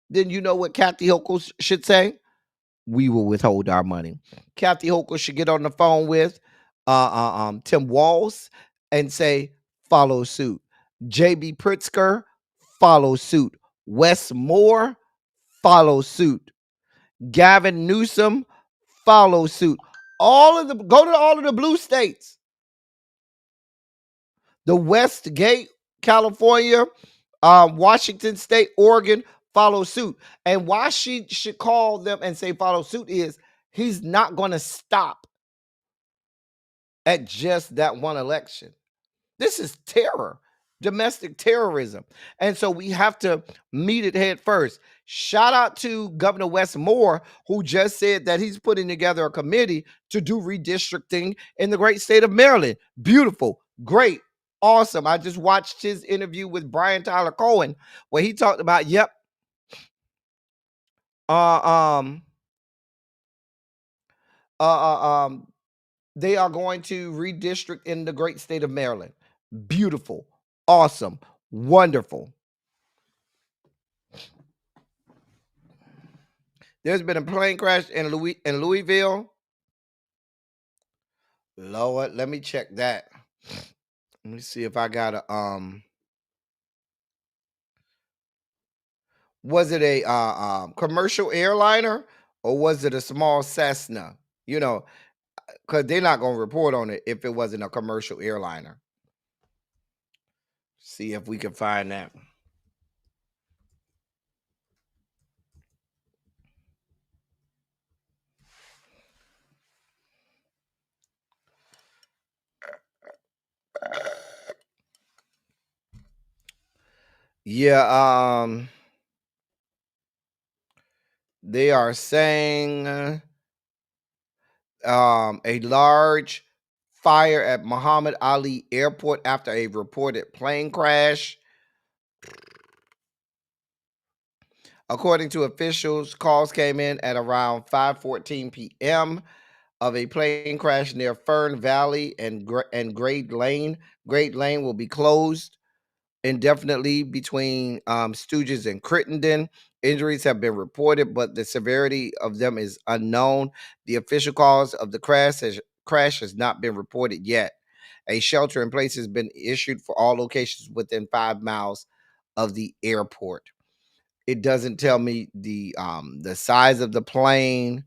then you know what Kathy Hochul should say? We will withhold our money. Kathy Hochul should get on the phone with Tim Walz and say, follow suit. J.B. Pritzker, follow suit. Wes Moore, follow suit. Gavin Newsom, follow suit. Go to all of the blue states. The West Gate, California, Washington State, Oregon, follow suit. And why she should call them and say follow suit is he's not going to stop at just that one election. This is terror, domestic terrorism. And so we have to meet it head first. Shout out to Governor Wes Moore, who just said that he's putting together a committee to do redistricting in the great state of Maryland. Beautiful, great, awesome. I just watched his interview with Brian Tyler Cohen, where he talked about, they are going to redistrict in the great state of Maryland. Beautiful, awesome, wonderful. There's been a plane crash in Louisville. Lord, let me check that. Let me see if I got a was it a commercial airliner or was it a small Cessna? You know, because they're not going to report on it if it wasn't a commercial airliner. See if we can find that. Yeah, they are saying a large fire at Muhammad Ali Airport after a reported plane crash. According to officials, calls came in at around 5:14 p.m. of a plane crash near Fern Valley and Grade Lane. Grade Lane will be closed indefinitely between Stooges and Crittenden. Injuries have been reported, but the severity of them is unknown. The official cause of the crash has not been reported yet. A shelter in place has been issued for all locations within 5 miles of the airport. It doesn't tell me the size of the plane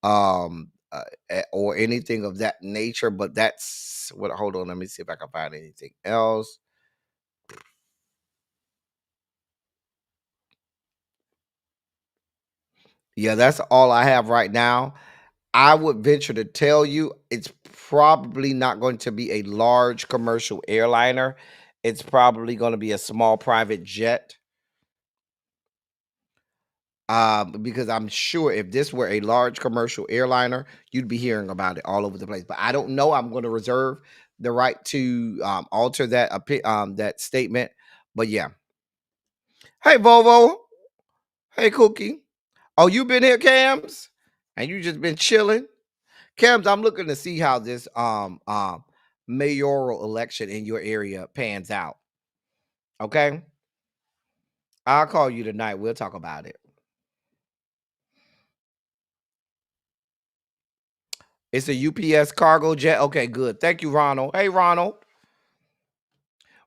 or anything of that nature, but that's what. Hold on, let me see if I can find anything else. Yeah, that's all I have right now. I would venture to tell you it's probably not going to be a large commercial airliner. It's probably going to be a small private jet. Because I'm sure if this were a large commercial airliner, you'd be hearing about it all over the place. But I don't know. I'm going to reserve the right to alter that statement. But yeah. Hey, Volvo. Hey, Cookie. Oh, you been here, Cams? And you just been chilling? Cams, I'm looking to see how this mayoral election in your area pans out. Okay? I'll call you tonight. We'll talk about it. It's a UPS cargo jet. Okay, good. Thank you, Ronald. Hey, Ronald.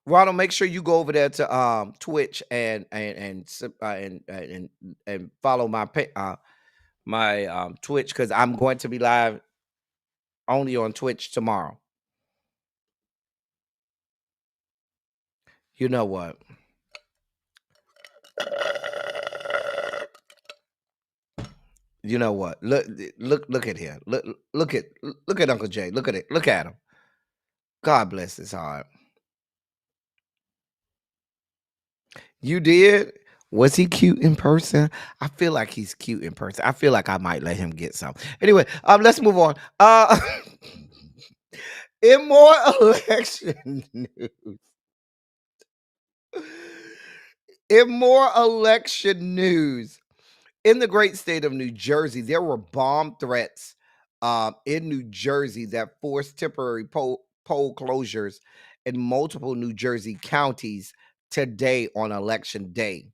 Ronald, make sure you go over there to Twitch and follow my Twitch, because I'm going to be live only on Twitch tomorrow. You know what? You know what? Look at here. Look at Uncle Jay. Look at it. Look at him. God bless his heart. You did? Was he cute in person? I feel like he's cute in person. I feel like I might let him get some. Anyway, let's move on. In more election news. In more election news, in the great state of New Jersey, there were bomb threats in New Jersey that forced temporary poll closures in multiple New Jersey counties today on election day.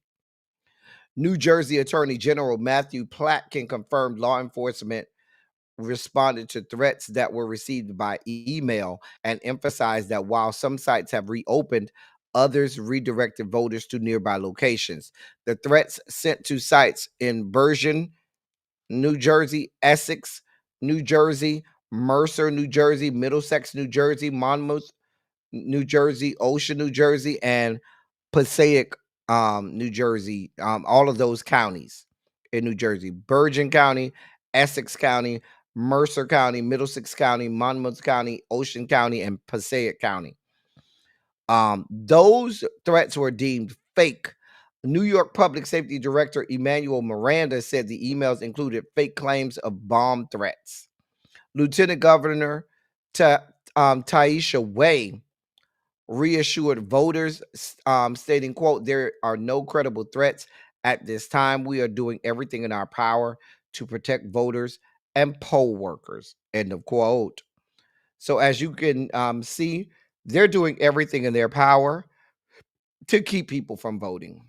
New Jersey Attorney General Matthew Platkin confirmed law enforcement responded to threats that were received by email and emphasized that while some sites have reopened, others redirected voters to nearby locations. The threats sent to sites in Bergen, New Jersey, Essex, New Jersey, Mercer, New Jersey, Middlesex, New Jersey, Monmouth, New Jersey, Ocean, New Jersey, and Passaic, New Jersey, all of those counties in New Jersey: Bergen County, Essex County, Mercer County, Middlesex County, Monmouth County, Ocean County, and Passaic County. Those threats were deemed fake. New York Public Safety Director Emmanuel Miranda said the emails included fake claims of bomb threats. Lieutenant Governor Taisha Way reassured voters, stating, quote, "There are no credible threats at this time. We are doing everything in our power to protect voters and poll workers," end of quote. So as you can see, they're doing everything in their power to keep people from voting.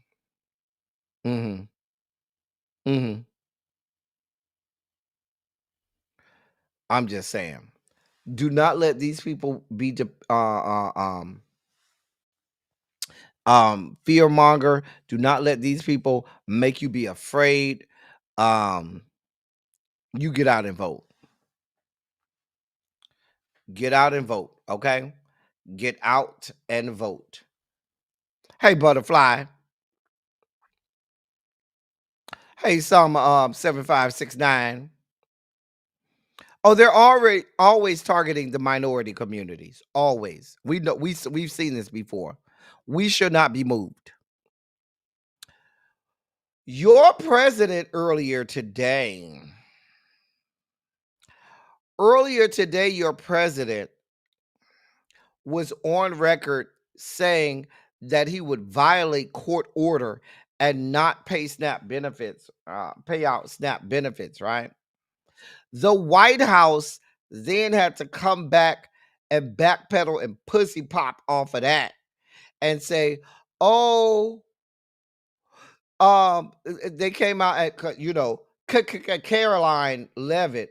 Mm-hmm. Mm-hmm. I'm just saying, do not let these people be fear monger. Do not let these people make you be afraid. Um, you get out and vote. Get out and vote. Okay, get out and vote. Hey, Butterfly. Hey, some 7569. Oh, they're already always targeting the minority communities. Always. We know we've seen this before. We should not be moved. Your president earlier today, your president was on record saying that he would violate court order and not pay pay out SNAP benefits, right? The White House then had to come back and backpedal and pussy pop off of that and say, oh, they came out at Caroline Levitt,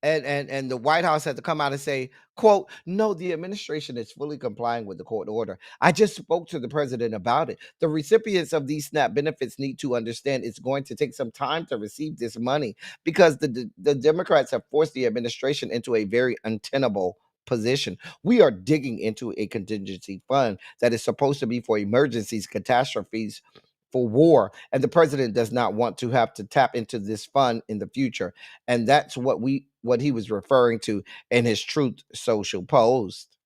and the White House had to come out and say, quote, no, the administration is fully complying with the court order. I just spoke to the president about it. The recipients of these SNAP benefits need to understand it's going to take some time to receive this money because the Democrats have forced the administration into a very untenable position. We are digging into a contingency fund that is supposed to be for emergencies, catastrophes, for war, and the president does not want to have to tap into this fund in the future. And that's what he was referring to in his Truth Social post.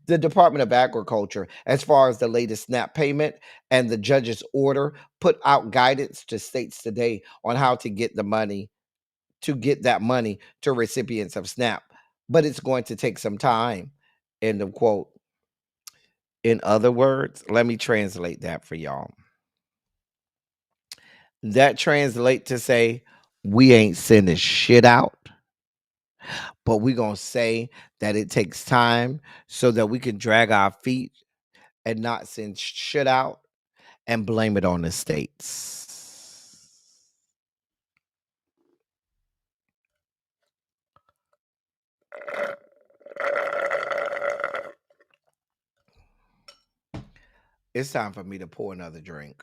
The Department of Agriculture, as far as the latest SNAP payment and the judge's order, put out guidance to states today on how to get that money to recipients of SNAP, but it's going to take some time. End of quote. In other words, let me translate that for y'all. That translate to say we ain't sending shit out, but we gonna say that it takes time so that we can drag our feet and not send shit out and blame it on the states. It's time for me to pour another drink.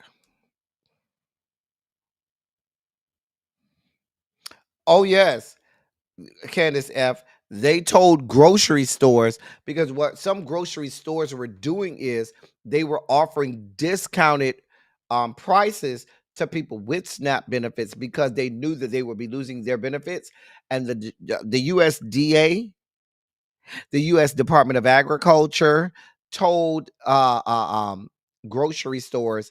Oh yes, Candace F. They told grocery stores, because what some grocery stores were doing is they were offering discounted prices to people with SNAP benefits because they knew that they would be losing their benefits. And the USDA, the U.S. Department of Agriculture, told grocery stores,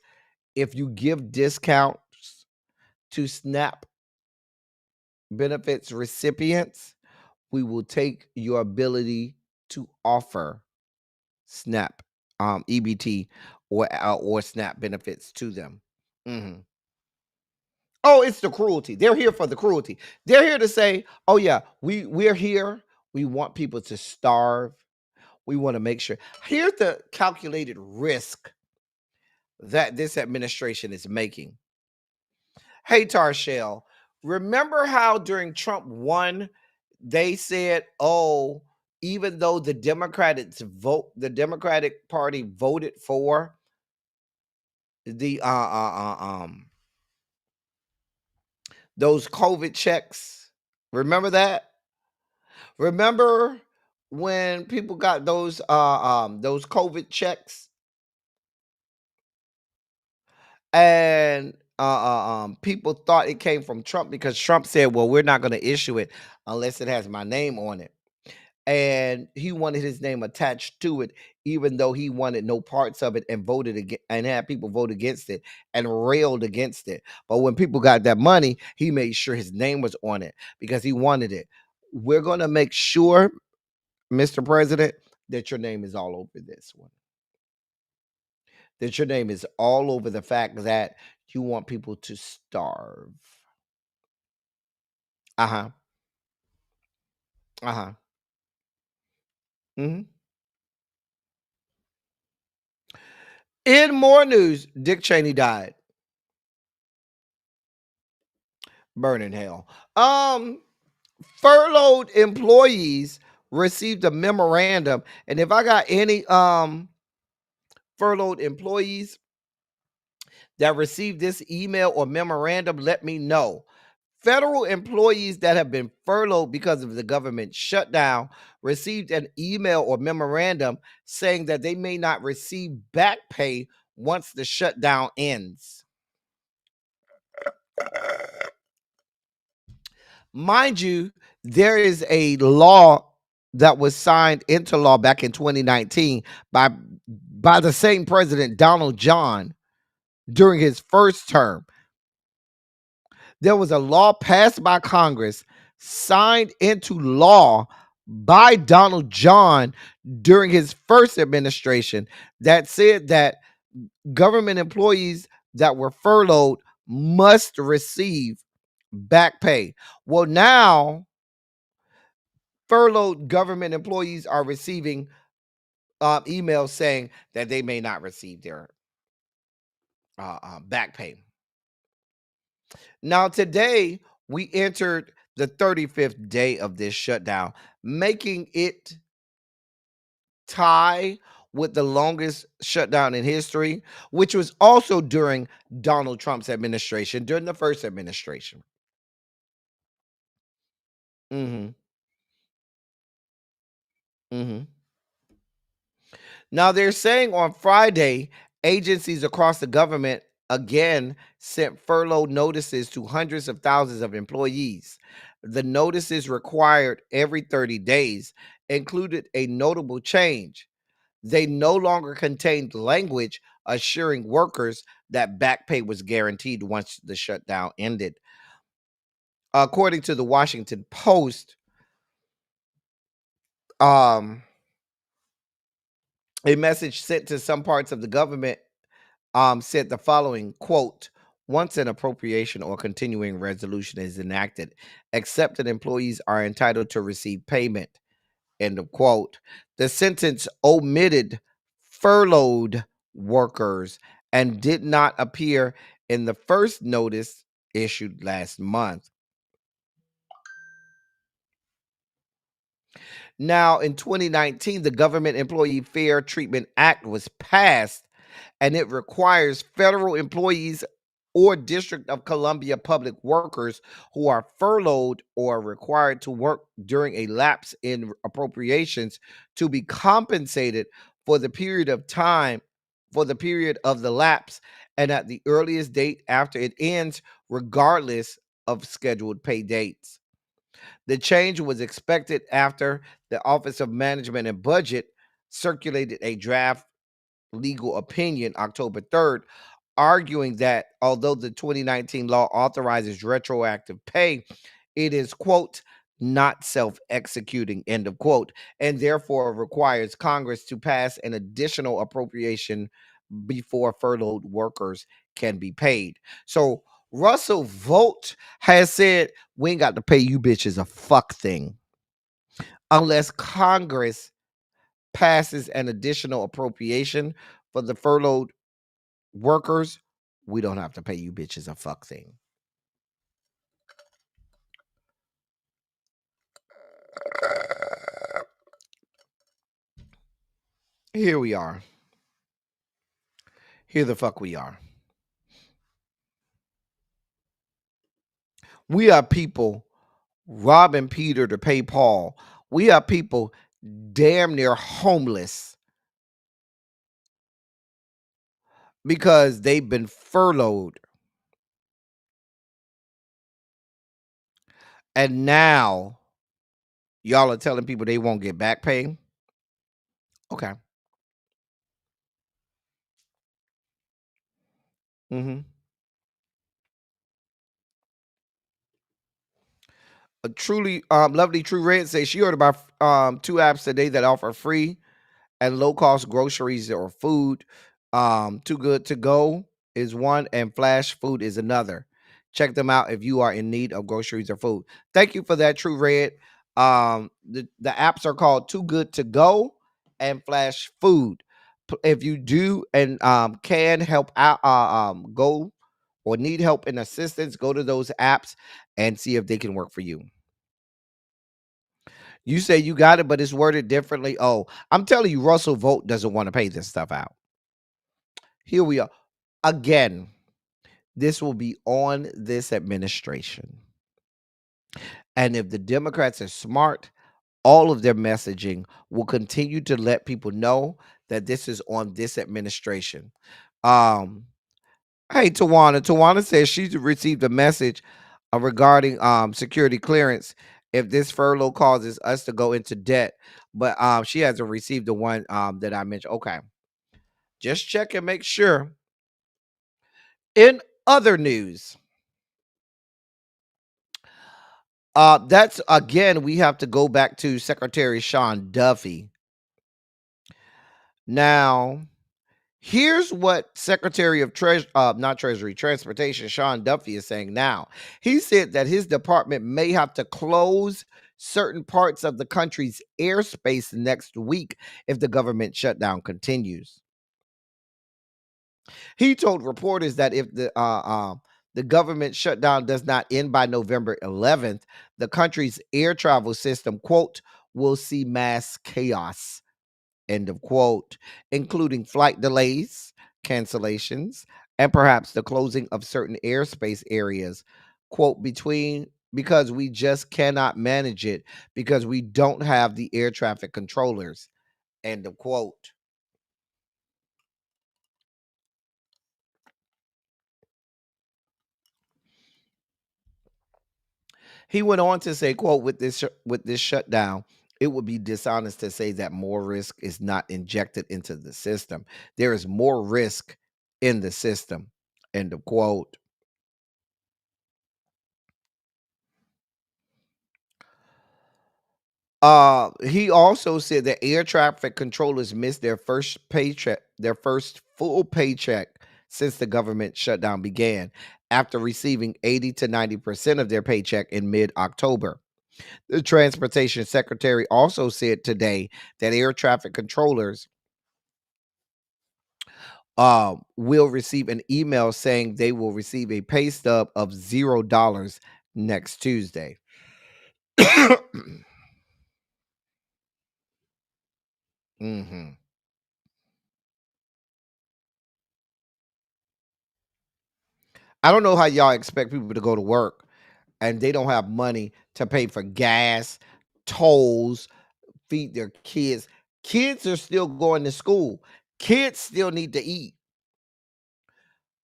if you give discounts to SNAP benefits recipients, we will take your ability to offer SNAP, EBT, or SNAP benefits to them. Mhm. Oh, it's the cruelty. They're here for the cruelty. They're here to say, "Oh yeah, we're here. We want people to starve. We want to make sure." Here's the calculated risk that this administration is making. Hey, Tarshell, remember how during Trump 1, they said, oh, even though the Democratic Party voted for the those COVID checks. Remember that? Remember when people got those COVID checks and people thought it came from Trump because Trump said, well, we're not going to issue it unless it has my name on it. And he wanted his name attached to it, even though he wanted no parts of it, and voted against, and had people vote against it and railed against it. But when people got that money, he made sure his name was on it because he wanted it. We're going to make sure, Mr. President, that your name is all over this one. That your name is all over the fact that you want people to starve. Uh-huh. Uh-huh. Mm-hmm. In more news, Dick Cheney died. Burn in hell. Furloughed employees received a memorandum, and if I got any furloughed employees that received this email or memorandum, let me know. Federal employees that have been furloughed because of the government shutdown received an email or memorandum saying that they may not receive back pay once the shutdown ends. Mind you, there is a law that was signed into law back in 2019 by the same president, Donald John, during his first term. There was a law passed by Congress, signed into law by Donald John during his first administration that said that government employees that were furloughed must receive back pay. Well, now furloughed government employees are receiving emails saying that they may not receive their back pay. Now, today we entered the 35th day of this shutdown, making it tie with the longest shutdown in history, which was also during Donald Trump's administration, during the first administration. hmm hmm Now, they're saying on Friday, agencies across the government again sent furlough notices to hundreds of thousands of employees. The notices required every 30 days included a notable change. They no longer contained language assuring workers that back pay was guaranteed once the shutdown ended. According to the Washington Post, um, a message sent to some parts of the government said the following quote: once an appropriation or continuing resolution is enacted, accepted employees are entitled to receive payment. End of quote. The sentence omitted furloughed workers and did not appear in the first notice issued last month. Now, in 2019, the Government Employee Fair Treatment Act was passed, and it requires federal employees or District of Columbia public workers who are furloughed or required to work during a lapse in appropriations to be compensated for the period of time, for the period of the lapse, and at the earliest date after it ends, regardless of scheduled pay dates. The change was expected after the Office of Management and Budget circulated a draft legal opinion October 3rd, arguing that although the 2019 law authorizes retroactive pay, it is, quote, not self executing, end of quote, and therefore requires Congress to pass an additional appropriation before furloughed workers can be paid. So, Russell Vogt has said, we ain't got to pay you bitches a fuck thing unless Congress passes an additional appropriation for the furloughed workers. We don't have to pay you bitches a fuck thing. Here we are. Here the fuck we are. We are people robbing Peter to pay Paul. We are people damn near homeless because they've been furloughed. And now y'all are telling people they won't get back pay. Okay. Mm-hmm. A truly lovely True Red says she heard about 2 apps today that offer free and low cost groceries or food. Too Good to Go is one, and Flash Food is another. Check them out if you are in need of groceries or food. Thank you for that, True Red. The apps are called Too Good to Go and Flash Food. If you do and can help out, go or need help and assistance, go to those apps and see if they can work for you. You say you got it, but it's worded differently. Oh, I'm telling you, Russell Vogt doesn't want to pay this stuff out. Here we are. Again, this will be on this administration. And if the Democrats are smart, all of their messaging will continue to let people know that this is on this administration. Um, hey, Tawana. Tawana says she's received a message regarding security clearance if this furlough causes us to go into debt. But she hasn't received the one that I mentioned. Okay. Just check and make sure. In other news, That's again, we have to go back to Secretary Sean Duffy. Now, here's what Secretary of not Treasury, Transportation Sean Duffy is saying now. He said that his department may have to close certain parts of the country's airspace next week if the government shutdown continues. He told reporters that if the government shutdown does not end by November 11th, the country's air travel system, quote, will see mass chaos, end of quote, including flight delays, cancellations, and perhaps the closing of certain airspace areas, quote, because we just cannot manage it because we don't have the air traffic controllers, end of quote. He went on to say, quote, with this shutdown, it would be dishonest to say that more risk is not injected into the system. There is more risk in the system, end of quote. He also said that air traffic controllers missed their first full paycheck since the government shutdown began, after receiving 80 to 90% of their paycheck in mid-October. The transportation secretary also said today that air traffic controllers will receive an email saying they will receive a pay stub of $0 next Tuesday. hmm I don't know how y'all expect people to go to work and they don't have money to pay for gas, tolls, feed their kids. Kids are still going to school. Kids still need to eat.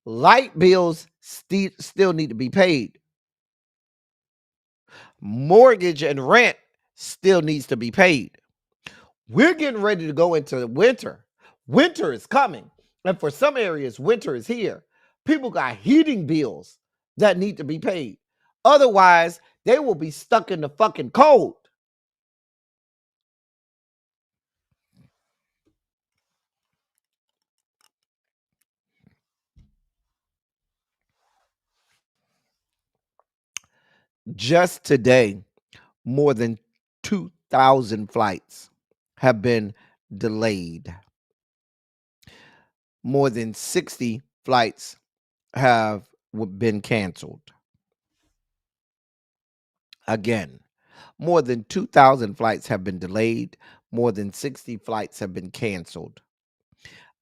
Light bills still need to be paid. Mortgage and rent still needs to be paid. We're getting ready to go into winter. Winter is coming. And for some areas, winter is here. People got heating bills that need to be paid. Otherwise, they will be stuck in the fucking cold. Just today, more than 2,000 flights have been delayed. More than 60 flights have been canceled. Again, more than 2,000 flights have been delayed. More than 60 flights have been canceled.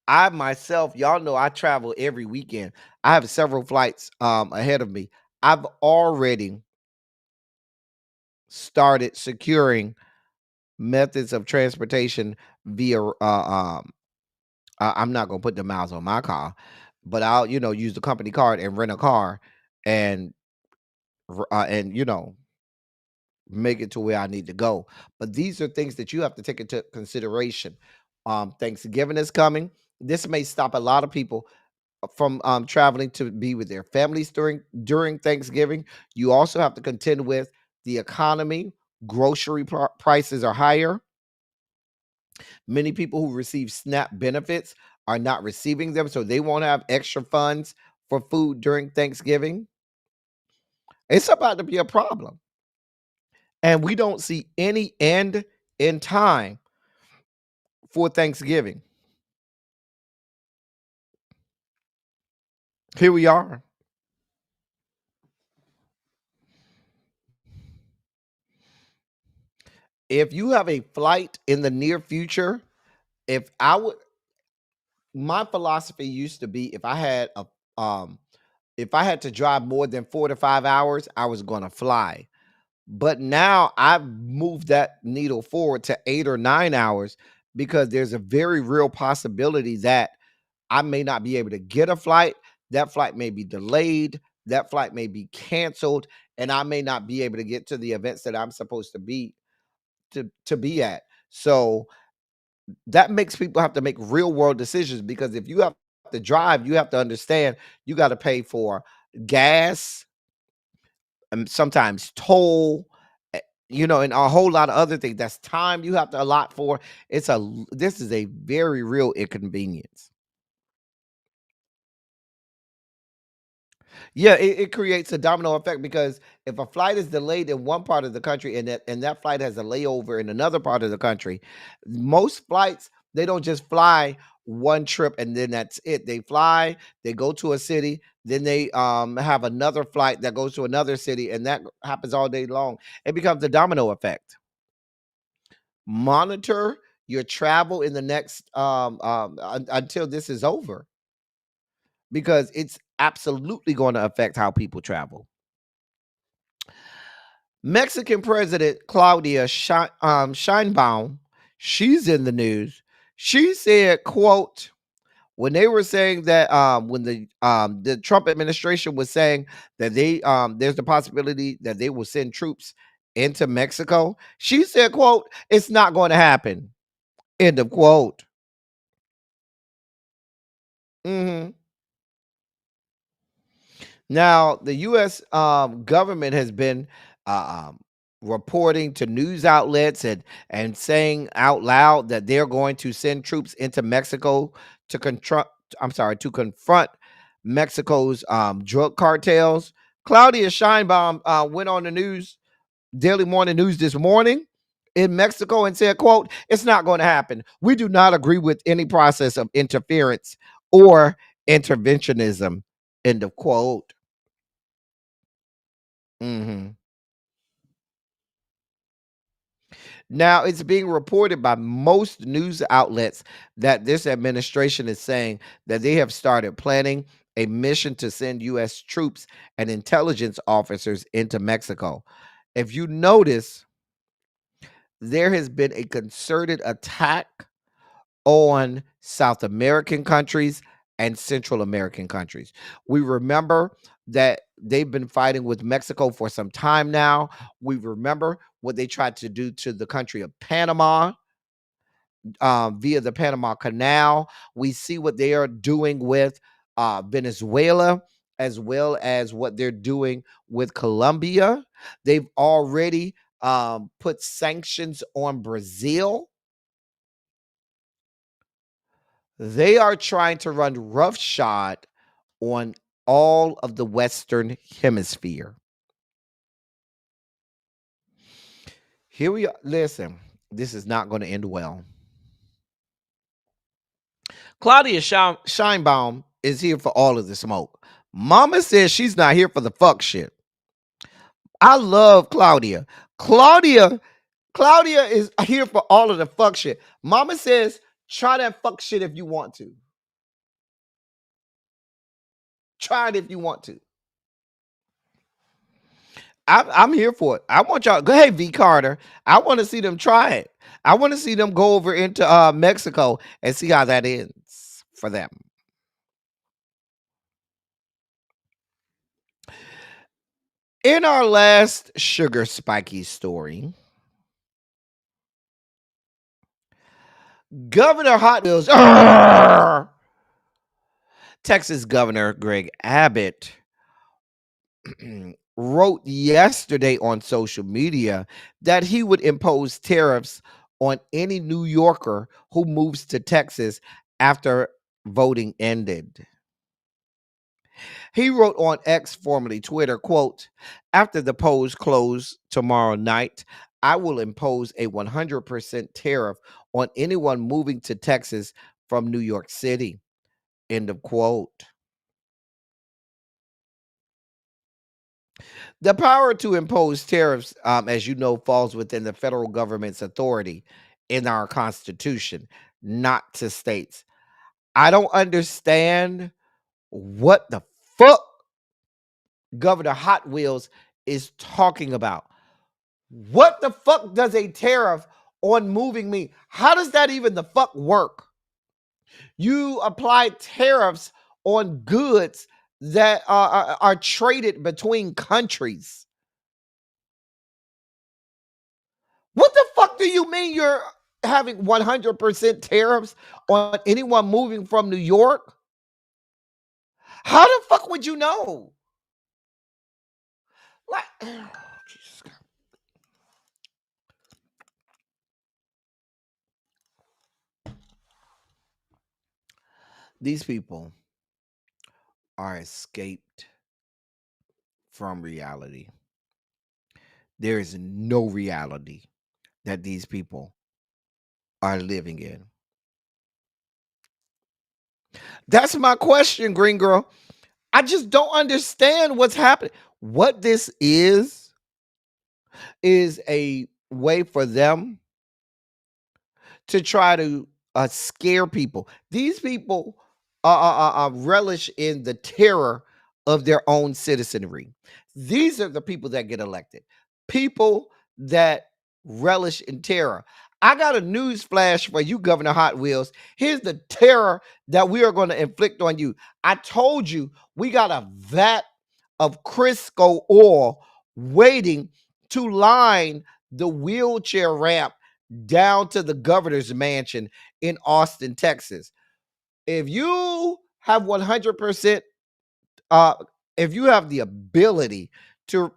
I myself, y'all know I travel every weekend. I have several flights ahead of me. I've already started securing methods of transportation via I'm not gonna put the miles on my car, but I'll use the company card and rent a car and and make it to where I need to go. But these are things that you have to take into consideration. Thanksgiving is coming. This may stop a lot of people from traveling to be with their families during Thanksgiving. You also have to contend with the economy. Grocery prices are higher. Many people who receive SNAP benefits are not receiving them, so they won't have extra funds for food during Thanksgiving. It's about to be a problem. And we don't see any end in time for Thanksgiving. Here we are. If you have a flight in the near future, if I would my philosophy used to be if I had to drive more than 4 to 5 hours, I was going to fly. But now I've moved that needle forward to 8 or 9 hours because there's a very real possibility that I may not be able to get a flight. That flight may be delayed. That flight may be canceled, and I may not be able to get to the events that I'm supposed to be at. So that makes people have to make real world decisions because if you have to drive, you have to understand you got to pay for gas and sometimes toll. and a whole lot of other things. That's time you have to allot for. This is a very real inconvenience. Yeah, it creates a domino effect because if a flight is delayed in one part of the country and that flight has a layover in another part of the country, most flights they don't just fly one trip and then that's it. They fly, they go to a city, then they have another flight that goes to another city, and that happens all day long. It becomes a domino effect. Monitor your travel in the next until this is over because it's absolutely going to affect how people travel. Mexican President Claudia Sheinbaum, she's in the news. She said, "quote When they were saying that when the Trump administration was saying that there's the possibility that they will send troops into Mexico, she said, quote It's not going to happen." End of quote. hmm Now, the U.S. Government has been reporting to news outlets and saying out loud that they're going to send troops into Mexico to confront Mexico's drug cartels. Claudia Scheinbaum went on the news, Daily Morning News this morning in Mexico and said, "quote It's not going to happen. We do not agree with any process of interference or interventionism." End of quote. hmm Now, it's being reported by most news outlets that this administration is saying that they have started planning a mission to send U.S. troops and intelligence officers into Mexico. If you notice, there has been a concerted attack on South American countries and Central American countries. We remember that they've been fighting with Mexico for some time now. We remember what they tried to do to the country of Panama via the Panama Canal. We see what they are doing with Venezuela, as well as what they're doing with Colombia. They've already put sanctions on Brazil. They are trying to run roughshod on all of the Western Hemisphere. Here we are. Listen, this is not going to end well. Claudia Scheinbaum is here for all of the smoke. Mama says she's not here for the fuck shit. I love Claudia. Claudia is here for all of the fuck shit. Mama says try that fuck shit if you want to. Try it if you want to. I'm here for it. I want y'all. Go ahead, V Carter. I want to see them try it. I want to see them go over into Mexico and see how that ends for them. In our last sugar spiky story, Governor Hot Wheels, Texas Governor Greg Abbott wrote yesterday on social media that he would impose tariffs on any New Yorker who moves to Texas after voting ended. He wrote on X, formerly Twitter, quote, "After the polls close tomorrow night, I will impose a 100% tariff on anyone moving to Texas from New York City." End of quote. The power to impose tariffs, as you know, falls within the federal government's authority in our Constitution, not to states. I don't understand what the fuck Governor Hot Wheels is talking about. What the fuck does a tariff on moving mean? How does that even the fuck work? You apply tariffs on goods that are traded between countries. What the fuck do you mean you're having 100% tariffs on anyone moving from New York? How the fuck would you know? Like, Jesus God. These people are escaped from reality. There is no reality that these people are living in. That's my question, Green Girl. I just don't understand what's happening. What this is a way for them to try to scare people. These people relish in the terror of their own citizenry. These are the people that get elected. People that relish in terror. I got a news flash for you, Governor Hot Wheels. Here's the terror that we are going to inflict on you. I told you we got a vat of Crisco oil waiting to line the wheelchair ramp down to the governor's mansion in Austin, Texas. If you have 100%, if you have the ability to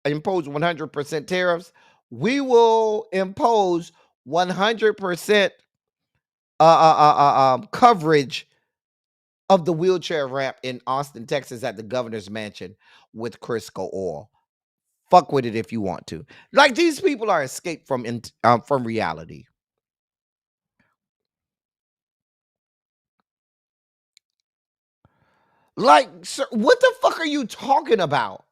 impose 100% tariffs, we will impose 100% coverage of the wheelchair ramp in Austin, Texas at the governor's mansion with Crisco oil. Fuck with it if you want to. Like, these people are escaped from reality. Like, sir, what the fuck are you talking about?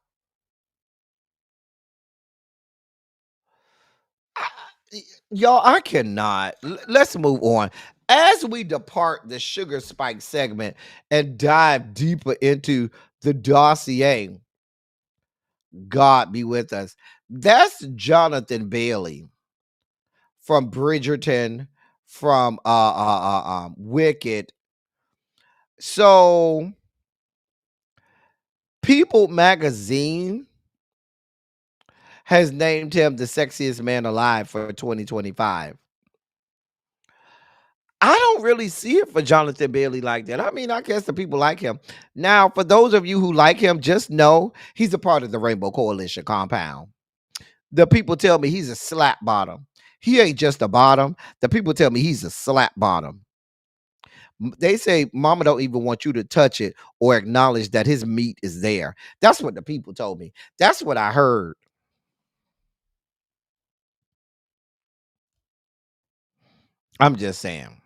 Y'all, I cannot. Let's move on. As we depart the sugar spike segment and dive deeper into the dossier, God be with us. That's Jonathan Bailey from Bridgerton, from Wicked. So People magazine has named him the sexiest man alive for 2025. I don't really see it for Jonathan Bailey like that. I mean, I guess the people like him. Now, for those of you who like him, just know he's a part of the Rainbow Coalition compound. The people tell me he's a slap bottom. He ain't just a bottom. The people tell me he's a slap bottom. They say mama don't even want you to touch it or acknowledge that his meat is there. That's what the people told me. That's what I heard. I'm just saying.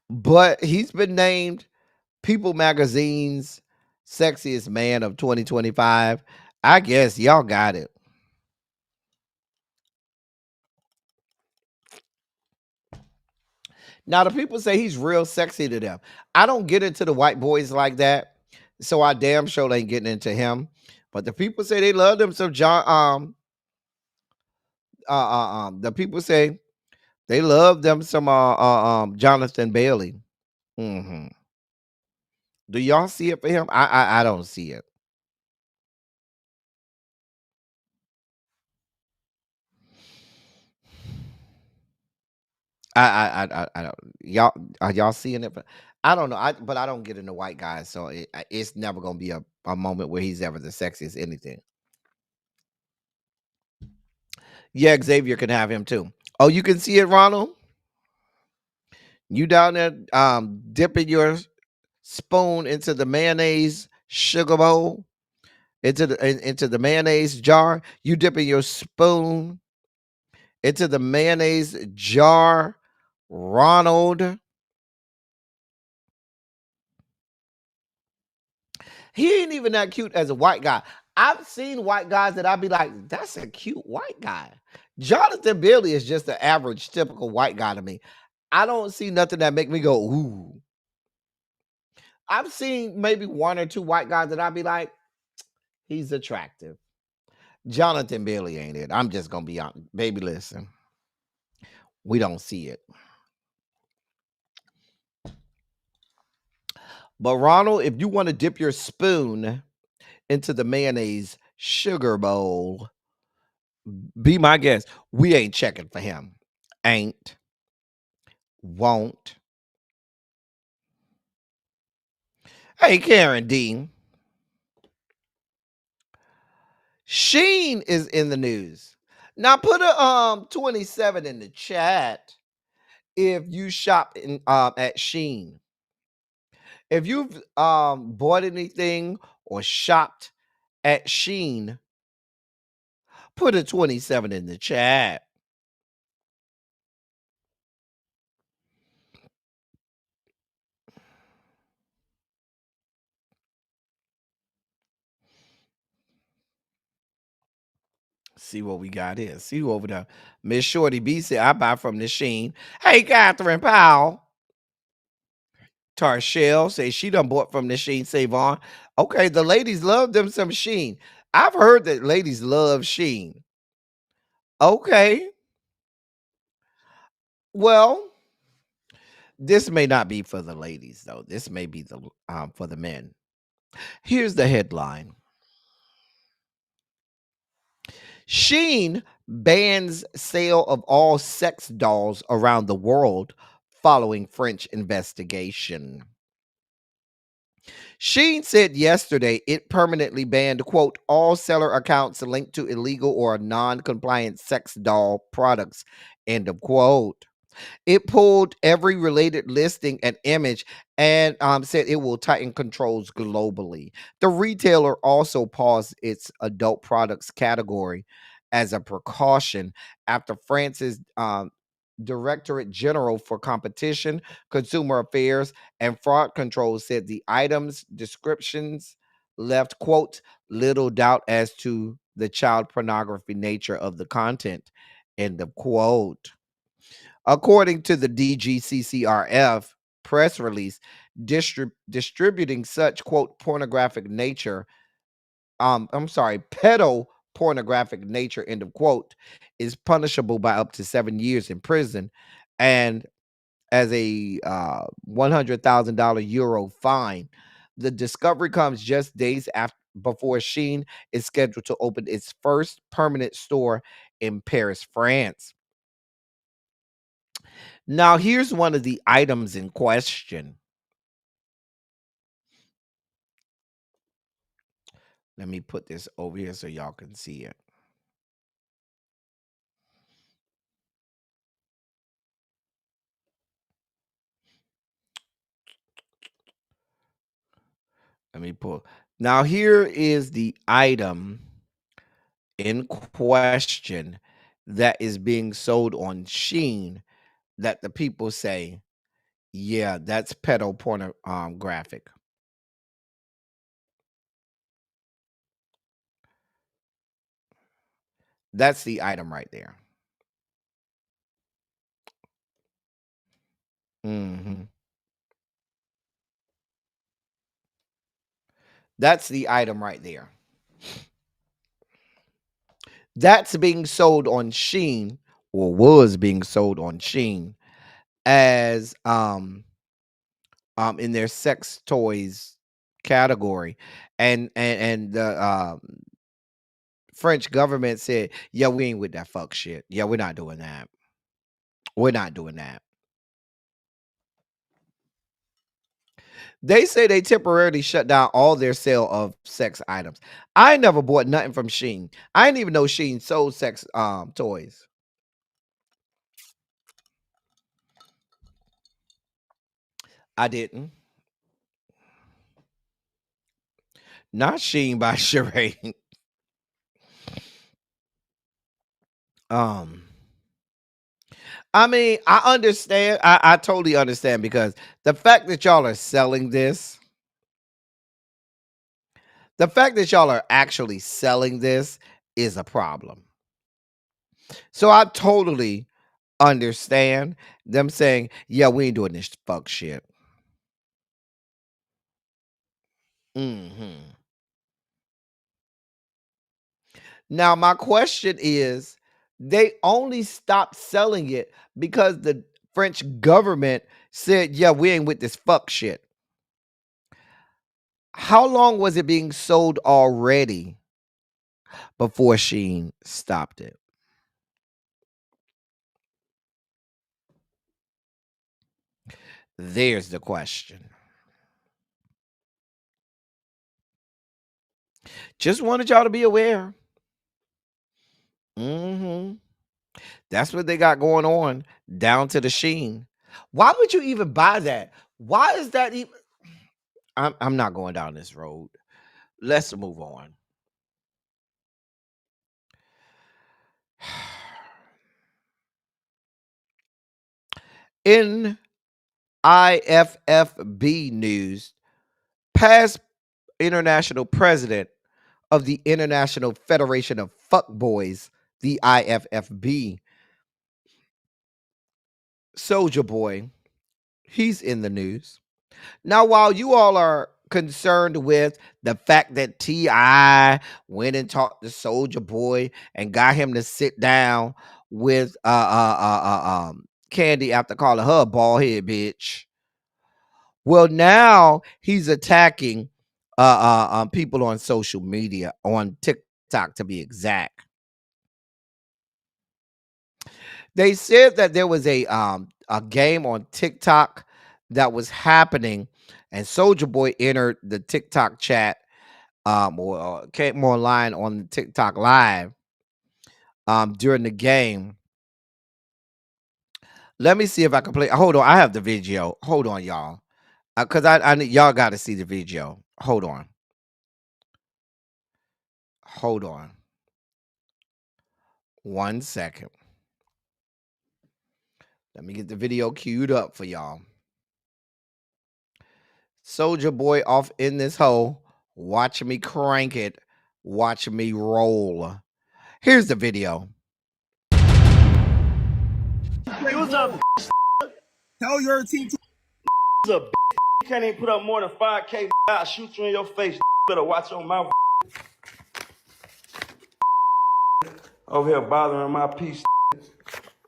But he's been named People Magazine's sexiest man of 2025. I guess y'all got it. Now, the people say he's real sexy to them. I don't get into the white boys like that, so I damn sure ain't getting into him. But the people say they love them some John. The people say they love them some Jonathan Bailey. Hmm. Do y'all see it for him? I don't see it. I don't. Y'all are y'all seeing it? But I don't know. But I don't get into white guys, so it's never gonna be a moment where he's ever the sexiest anything. Yeah, Xavier can have him too. Oh, you can see it, Ronald. You down there, dipping your spoon into the mayonnaise sugar bowl, into the mayonnaise jar. You dipping your spoon into the mayonnaise jar, Ronald. He ain't even that cute as a white guy. I've seen white guys that I'd be like, that's a cute white guy. Jonathan Bailey is just an average, typical white guy to me. I don't see nothing that make me go, ooh. I've seen maybe one or two white guys that I'd be like, he's attractive. Jonathan Bailey ain't it. I'm just gonna be honest. Baby, listen. We don't see it. But Ronald, if you want to dip your spoon into the mayonnaise sugar bowl, be my guest. We ain't checking for him. Ain't. Won't. Hey, Karen Dean. Sheen is in the news. Now put a 27 in the chat if you shop in at Sheen. If you've bought anything or shopped at Sheen, put a 27 in the chat. See what we got here. See who over there. Miss Shorty B said, I buy from the Sheen. Hey, Catherine Powell. Tarshell says she done bought from the Sheen Savon. Okay, the ladies love them some Sheen. I've heard that ladies love Sheen. Okay. Well, this may not be for the ladies though. This may be the for the men. Here's the headline. Sheen bans sale of all sex dolls around the world following French investigation. Sheen said yesterday it permanently banned, quote, all seller accounts linked to illegal or non-compliant sex doll products, end of quote. It pulled every related listing and image and said it will tighten controls globally. The retailer also paused its adult products category as a precaution after France's Directorate General for Competition, Consumer Affairs, and Fraud Control said the items' descriptions left, quote, little doubt as to the child pornography nature of the content, end of quote. According to the DGCCRF press release, distributing such, quote, pornographic nature, pedo pornographic nature, end of quote, is punishable by up to 7 years in prison and as a $100,000 euro fine. The discovery comes just days after before Sheen is scheduled to open its first permanent store in Paris, France. Now, here's one of the items in question. Let me put this over here so y'all can see it. Let me pull. Now, here is the item in question that is being sold on Sheen that the people say, yeah, that's pedo pornographic. That's the item right there. Mhm. That's the item right there. That's being sold on Sheen, or was being sold on Sheen, as in their sex toys category. And the French government said, yeah, we ain't with that fuck shit. Yeah, we're not doing that. We're not doing that. They say they temporarily shut down all their sale of sex items. I never bought nothing from Sheen. I didn't even know Sheen sold sex toys. I didn't. Not Sheen by Sheree. um I mean, I understand. I totally understand because the fact that y'all are selling this, the fact that y'all are actually selling this is a problem. So I totally understand them saying, yeah, we ain't doing this fuck shit. Hmm. Now, my question is, they only stopped selling it because the French government said, yeah, we ain't with this fuck shit. How long was it being sold already before Sheen stopped it? There's the question. Just wanted y'all to be aware. Hmm. That's what they got going on down to the sheen. Why would you even buy that? Why is that even? I'm not going down this road. Let's move on. In IFFB news, past international president of the International Federation of Fuckboys, the IFFB, Soldier Boy, he's in the news. Now, while you all are concerned with the fact that T.I. went and talked to Soldier Boy and got him to sit down with Candy after calling her a bald head bitch. Well, now he's attacking people on social media, on TikTok to be exact. They said that there was a game on TikTok that was happening, and Soldier Boy entered the TikTok chat or came online on the TikTok live during the game. Let me see if I can play. Hold on, I have the video. Hold on, y'all, because I y'all got to see the video. Hold on. Hold on. 1 second. Let me get the video queued up for y'all. Soldier Boy off in this hole. Watch me crank it. Watch me roll. Here's the video. Use a tell your team to use a you can't even put up more than 5K. I'll shoot you in your face. Better watch your mouth. Over here bothering my peace.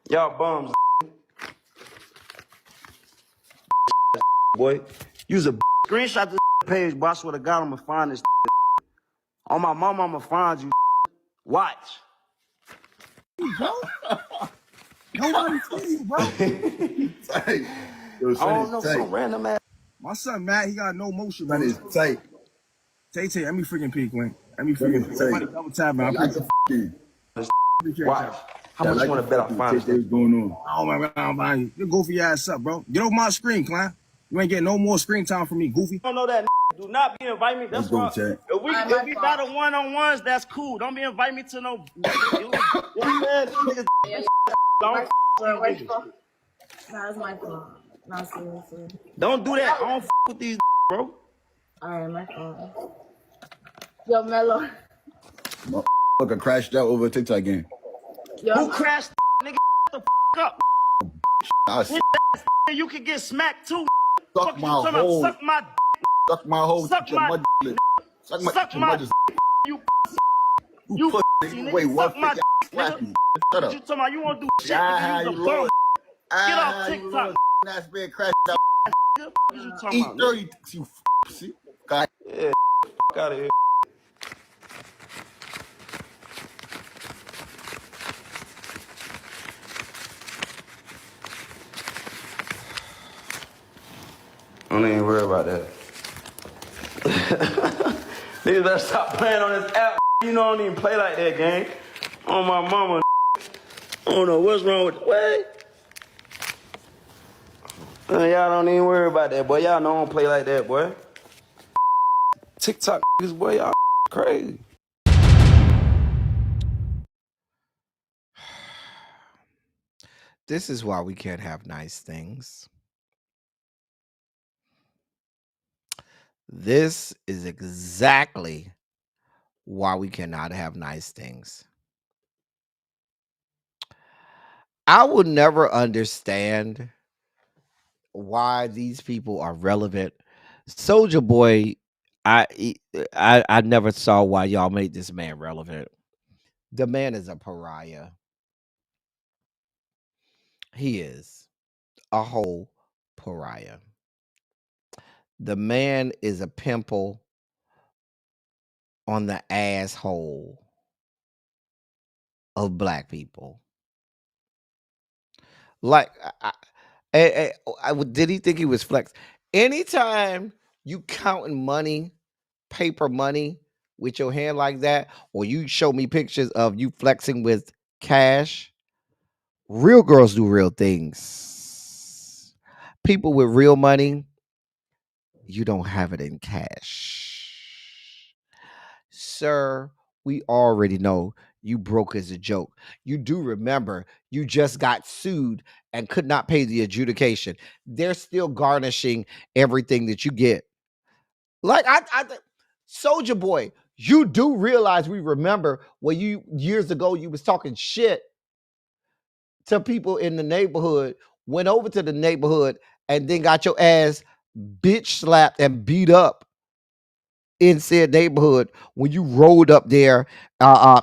Y'all bums. Boy, use a screenshot this page, boy. I swear to God, I'm gonna find this. On my mama, I'm gonna find you. Watch. Nobody see you, bro. Tight. Yo, I son don't is know tight. some random ass. My son Matt, he got no motion, bro. Son is tight. Tay, let me freaking peek, man. Let me freaking peek. Tight. Somebody double tap, man. Like the f***ing. Watch. How much you want to bet I find this? What's going on? Oh my God, you goofy your ass up, bro. Get off my screen, clown. You ain't getting no more screen time from me, goofy. I don't know that. Do not be invite me. That's why. If we battle one-on-ones, that's cool. Don't be invite me to no. You know what I'm saying? That's my fault. No, seriously. Don't do that. I don't with these, bro. Alright, my fault. Yo, Mello. Motherfucker crashed out over a TikTok game. Yo. Who crashed, nigga? The up. You can get smacked too. Suck my hole. Suck my. Suck my hole. Suck my. Suck my. You pussy. Wait, what? Suck my. Shut up. You talking about? You want to do shit? You use a bum. Get off TikTok. That's been crashed out. What you talking about? E30, you see? God. Yeah, out of here. Don't even worry about that. Niggas better stop playing on this app. You know I don't even play like that, gang. On my mama. I don't know what's wrong with what? Y'all don't even worry about that, boy. Y'all know I don't play like that, boy. TikTok niggas, boy, y'all crazy. This is why we can't have nice things. This is exactly why we cannot have nice things. I will never understand why these people are relevant. Soldier Boy, I never saw why y'all made this man relevant. The man is a pariah. He is a whole pariah. The man is a pimple on the asshole of black people. Like, did he think he was flex? Anytime you counting money, paper money with your hand like that, or you show me pictures of you flexing with cash, Real girls do real things. People with real money, you don't have it in cash. Sir, we already know you broke as a joke. You do remember you just got sued and could not pay the adjudication. They're still garnishing everything that you get. Like Soldier Boy, you do realize we remember when you years ago you was talking shit to people in the neighborhood, went over to the neighborhood and then got your ass bitch slapped and beat up in said neighborhood when you rolled up there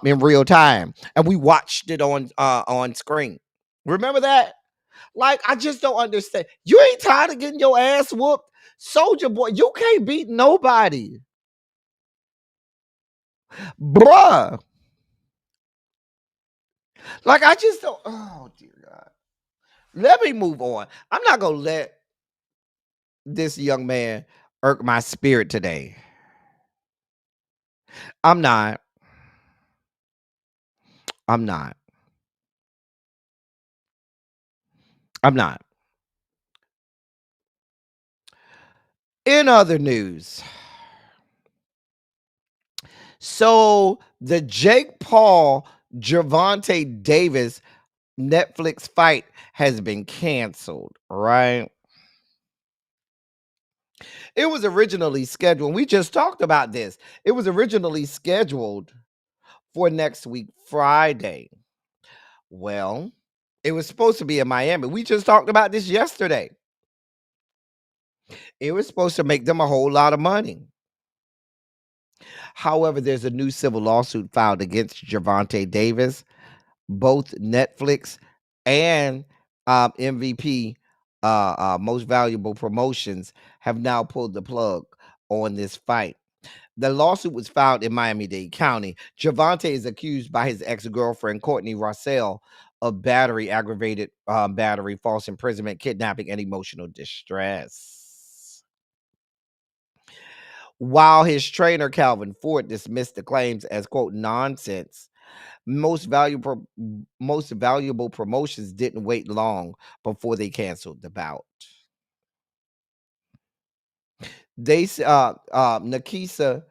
in real time and we watched it on screen. Remember that? Like, I just don't understand. You ain't tired of getting your ass whooped? Soldier Boy, you can't beat nobody. Bruh. Like, I just don't. Oh, dear God. Let me move on. I'm not going to let this young man irk my spirit today. I'm not. I'm not. I'm not. In other news, so the Jake Paul Gervonta Davis Netflix fight has been canceled, right? It was originally scheduled. We just talked about this. It was originally scheduled for next week, Friday. Well, it was supposed to be in Miami. We just talked about this yesterday. It was supposed to make them a whole lot of money. However, there's a new civil lawsuit filed against Gervonta Davis. Both Netflix and MVP, Most Valuable Promotions, have now pulled the plug on this fight. The lawsuit was filed in Miami-Dade County. Gervonta is accused by his ex-girlfriend, Courtney Rossell, of battery, aggravated battery, false imprisonment, kidnapping, and emotional distress. While his trainer, Calvin Ford, dismissed the claims as, quote, nonsense, most valuable promotions didn't wait long before they canceled the bout. They Nakisa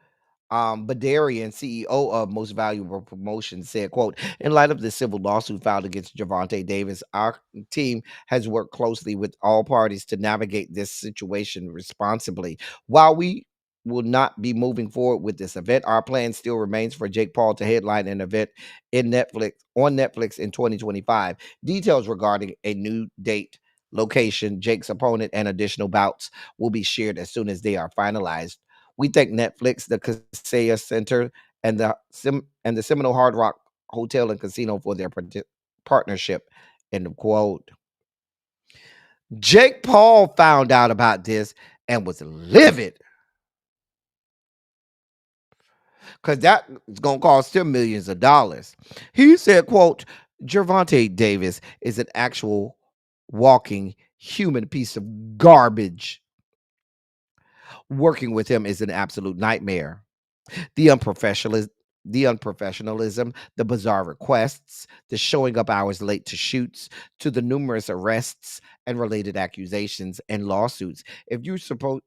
Badarian, CEO of Most Valuable Promotions, said, quote, in light of the civil lawsuit filed against Gervonta Davis, our team has worked closely with all parties to navigate this situation responsibly. While we will not be moving forward with this event, our plan still remains for Jake Paul to headline an event on Netflix in 2025. Details regarding a new date, location, Jake's opponent, and additional bouts will be shared as soon as they are finalized. We thank Netflix, the Kaseya Center, and the Seminole Hard Rock Hotel and Casino for their partnership. End of quote. Jake Paul found out about this and was livid because that is going to cost him millions of dollars. He said, quote, Gervonta Davis is an actual walking human piece of garbage. Working with him is an absolute nightmare. The unprofessionalism, the bizarre requests, the showing up hours late to shoots, to the numerous arrests and related accusations and lawsuits. If you support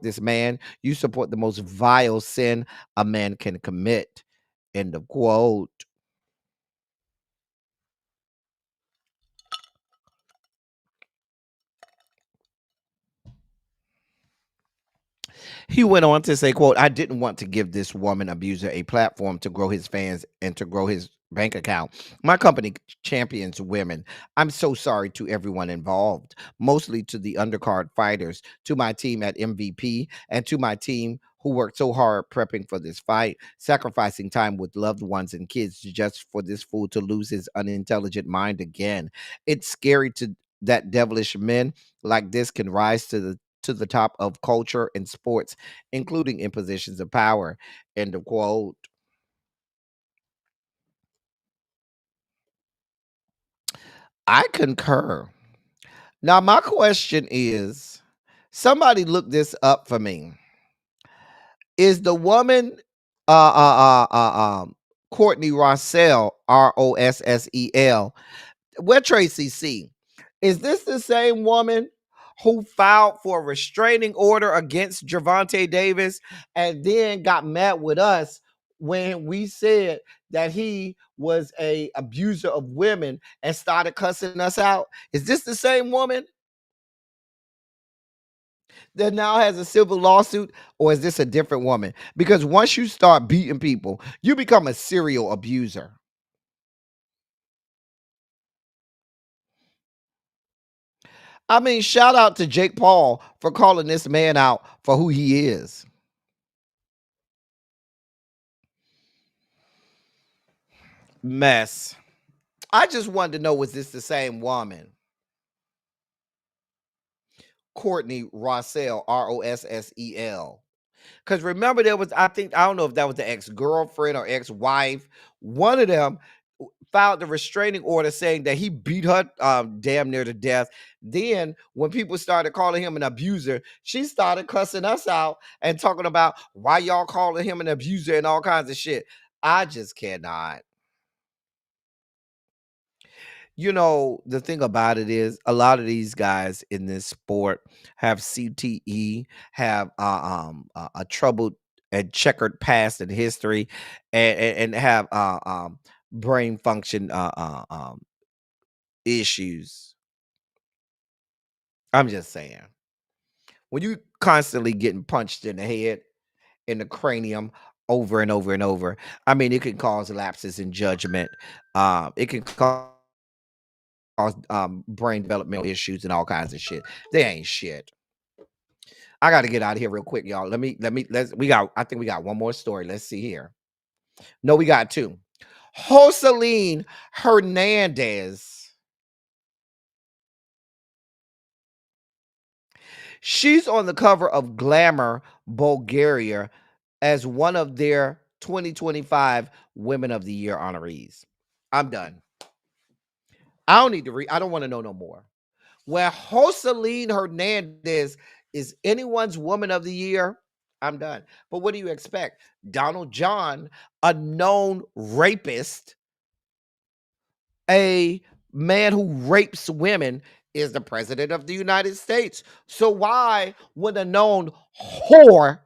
this man, you support the most vile sin a man can commit. End of quote. He went on to say, quote, I didn't want to give this woman abuser a platform to grow his fans and to grow his bank account. My company champions women. I'm so sorry to everyone involved, mostly to the undercard fighters, to my team at MVP, and to my team who worked so hard prepping for this fight, sacrificing time with loved ones and kids just for this fool to lose his unintelligent mind again. It's scary to that devilish men like this can rise to the top of culture and sports, including in positions of power. End of quote. I concur. Now, my question is, somebody look this up for me. Is the woman Courtney Rossell, Rossel, Where Tracy C? Is this the same woman who filed for a restraining order against Gervonta Davis and then got mad with us when we said that he was a abuser of women and started cussing us out? Is this the same woman that now has a civil lawsuit, or is this a different woman? Because once you start beating people, you become a serial abuser. I mean, shout out to Jake Paul for calling this man out for who he is. Mess. I just wanted to know, was this the same woman? Courtney Rossell, Rossel. Because remember, there was, I don't know if that was the ex-girlfriend or ex-wife. One of them filed the restraining order saying that he beat her damn near to death. Then when people started calling him an abuser, she started cussing us out and talking about why y'all calling him an abuser and all kinds of shit. I just cannot. You know, the thing about it is a lot of these guys in this sport have CTE, have a troubled and checkered past and history, and have brain function issues. I'm just saying, when you constantly getting punched in the head, in the cranium, over and over and over, I mean, it can cause lapses in judgment. It can cause brain developmental issues and all kinds of shit. They ain't shit. I got to get out of here real quick, y'all. I think we got one more story. Let's see here. No, we got two. Joseline Hernandez. She's on the cover of Glamour Bulgaria as one of their 2025 Women of the Year honorees. I'm done. I don't need to read. I don't want to know no more. Where Joseline Hernandez is anyone's Woman of the Year, I'm done. But what do you expect? Donald John, a known rapist, a man who rapes women, is the president of the United States. So why would a known whore,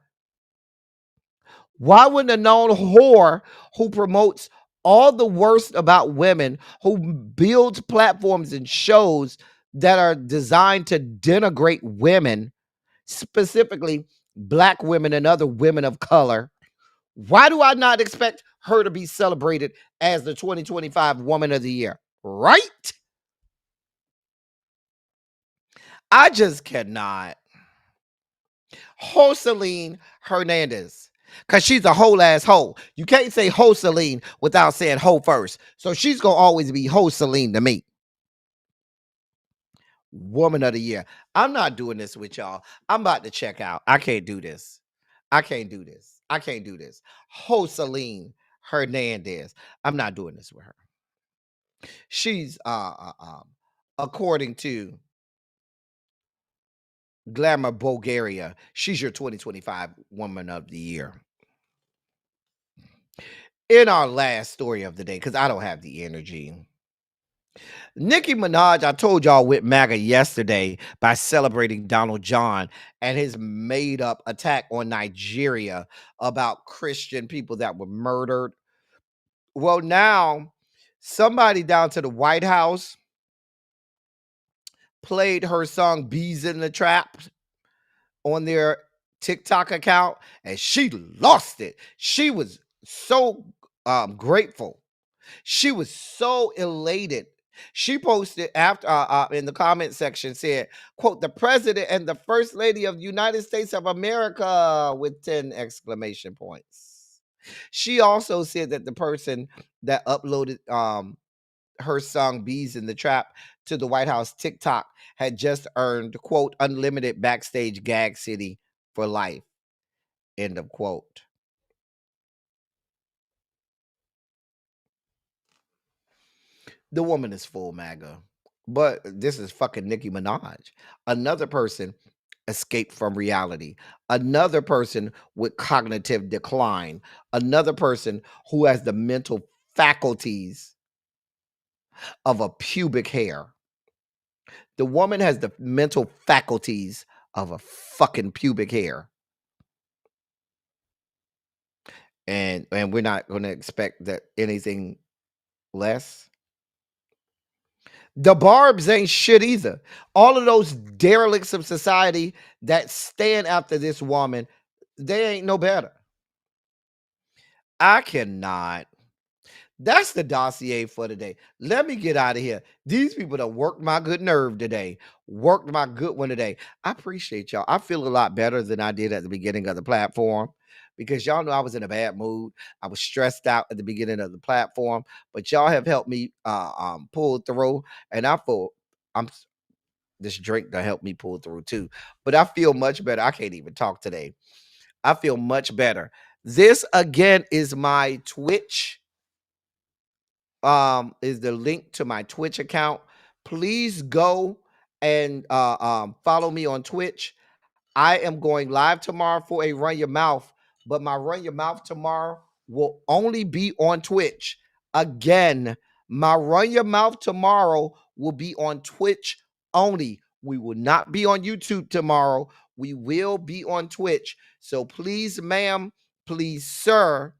who promotes all the worst about women, who builds platforms and shows that are designed to denigrate women, specifically Black women and other women of color, why do I not expect her to be celebrated as the 2025 Woman of the Year? Right? I just cannot. Joseline Hernandez. Because she's a whole ass hoe. You can't say Joseline without saying hoe first. So she's going to always be Joseline to me. Woman of the Year. I'm not doing this with y'all. I'm about to check out. I can't do this. I can't do this. I can't do this. Joseline Hernandez. I'm not doing this with her. She's according to Glamour Bulgaria, she's your 2025 Woman of the Year. In our last story of the day, because I don't have the energy, Nicki Minaj, I told y'all, went MAGA yesterday by celebrating Donald John and his made up attack on Nigeria about Christian people that were murdered. Well, now somebody down to the White House played her song Bees in the Trap on their TikTok account, and she lost it. She was so grateful. She was so elated. She posted after in the comment section, said, quote, "The president and the first lady of the United States of America," with 10 exclamation points. She also said that the person that uploaded her song Bees in the Trap to the White House TikTok had just earned, quote, "unlimited backstage gag city for life," end of quote. The woman is full MAGA. But this is fucking Nicki Minaj. Another person escaped from reality. Another person with cognitive decline. Another person who has the mental faculties of a pubic hair. The woman has the mental faculties of a fucking pubic hair. And we're not going to expect that anything less. The Barbs ain't shit either. All of those derelicts of society that stand after this woman, they ain't no better. I cannot. That's the dossier for today. Let me get out of here. These people that worked my good nerve today, worked my good one today. I appreciate y'all. I feel a lot better than I did at the beginning of the platform because y'all know I was in a bad mood. I was stressed out at the beginning of the platform, but y'all have helped me pull through, and this drink to help me pull through too. But I feel much better. I can't even talk today. I feel much better. This again is my Twitch. Is the link to my Twitch account. Please go and follow me on Twitch. I am going live tomorrow for a Run Your Mouth, but my Run Your Mouth tomorrow will only be on Twitch. Again, my Run Your Mouth tomorrow will be on Twitch only. We will not be on YouTube tomorrow. We will be on Twitch. So please, ma'am, please, sir,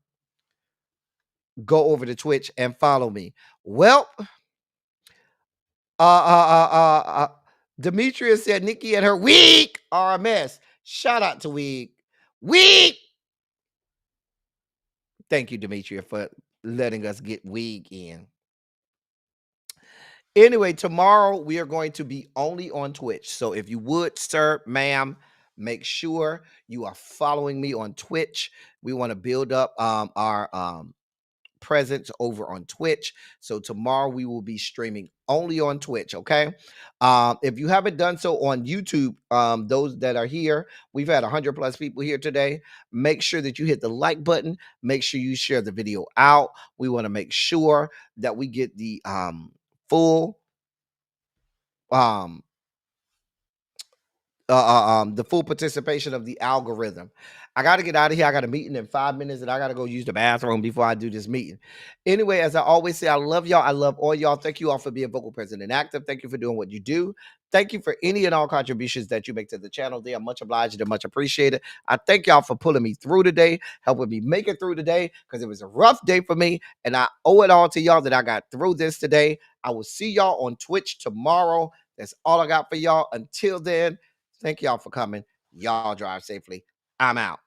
go over to Twitch and follow me. Well, Demetria said Nicki and her weak RMS. Shout out to Weak. Weak. Thank you, Demetria, for letting us get Weak in. Anyway, tomorrow we are going to be only on Twitch. So if you would, sir, ma'am, make sure you are following me on Twitch. We want to build up our presence over on Twitch. So tomorrow we will be streaming only on Twitch. Okay. If you haven't done so on YouTube, those that are here, we've had 100+ people here today. Make sure that you hit the like button. Make sure you share the video out. We want to make sure that we get the full the full participation of the algorithm. I got to get out of here. I got a meeting in 5 minutes and I got to go use the bathroom before I do this meeting. Anyway, as I always say, I love y'all. I love all y'all. Thank you all for being vocal, present, and active. Thank you for doing what you do. Thank you for any and all contributions that you make to the channel. They are much obliged and much appreciated. I thank y'all for pulling me through today, helping me make it through today because it was a rough day for me. And I owe it all to y'all that I got through this today. I will see y'all on Twitch tomorrow. That's all I got for y'all. Until then, thank y'all for coming. Y'all drive safely. I'm out.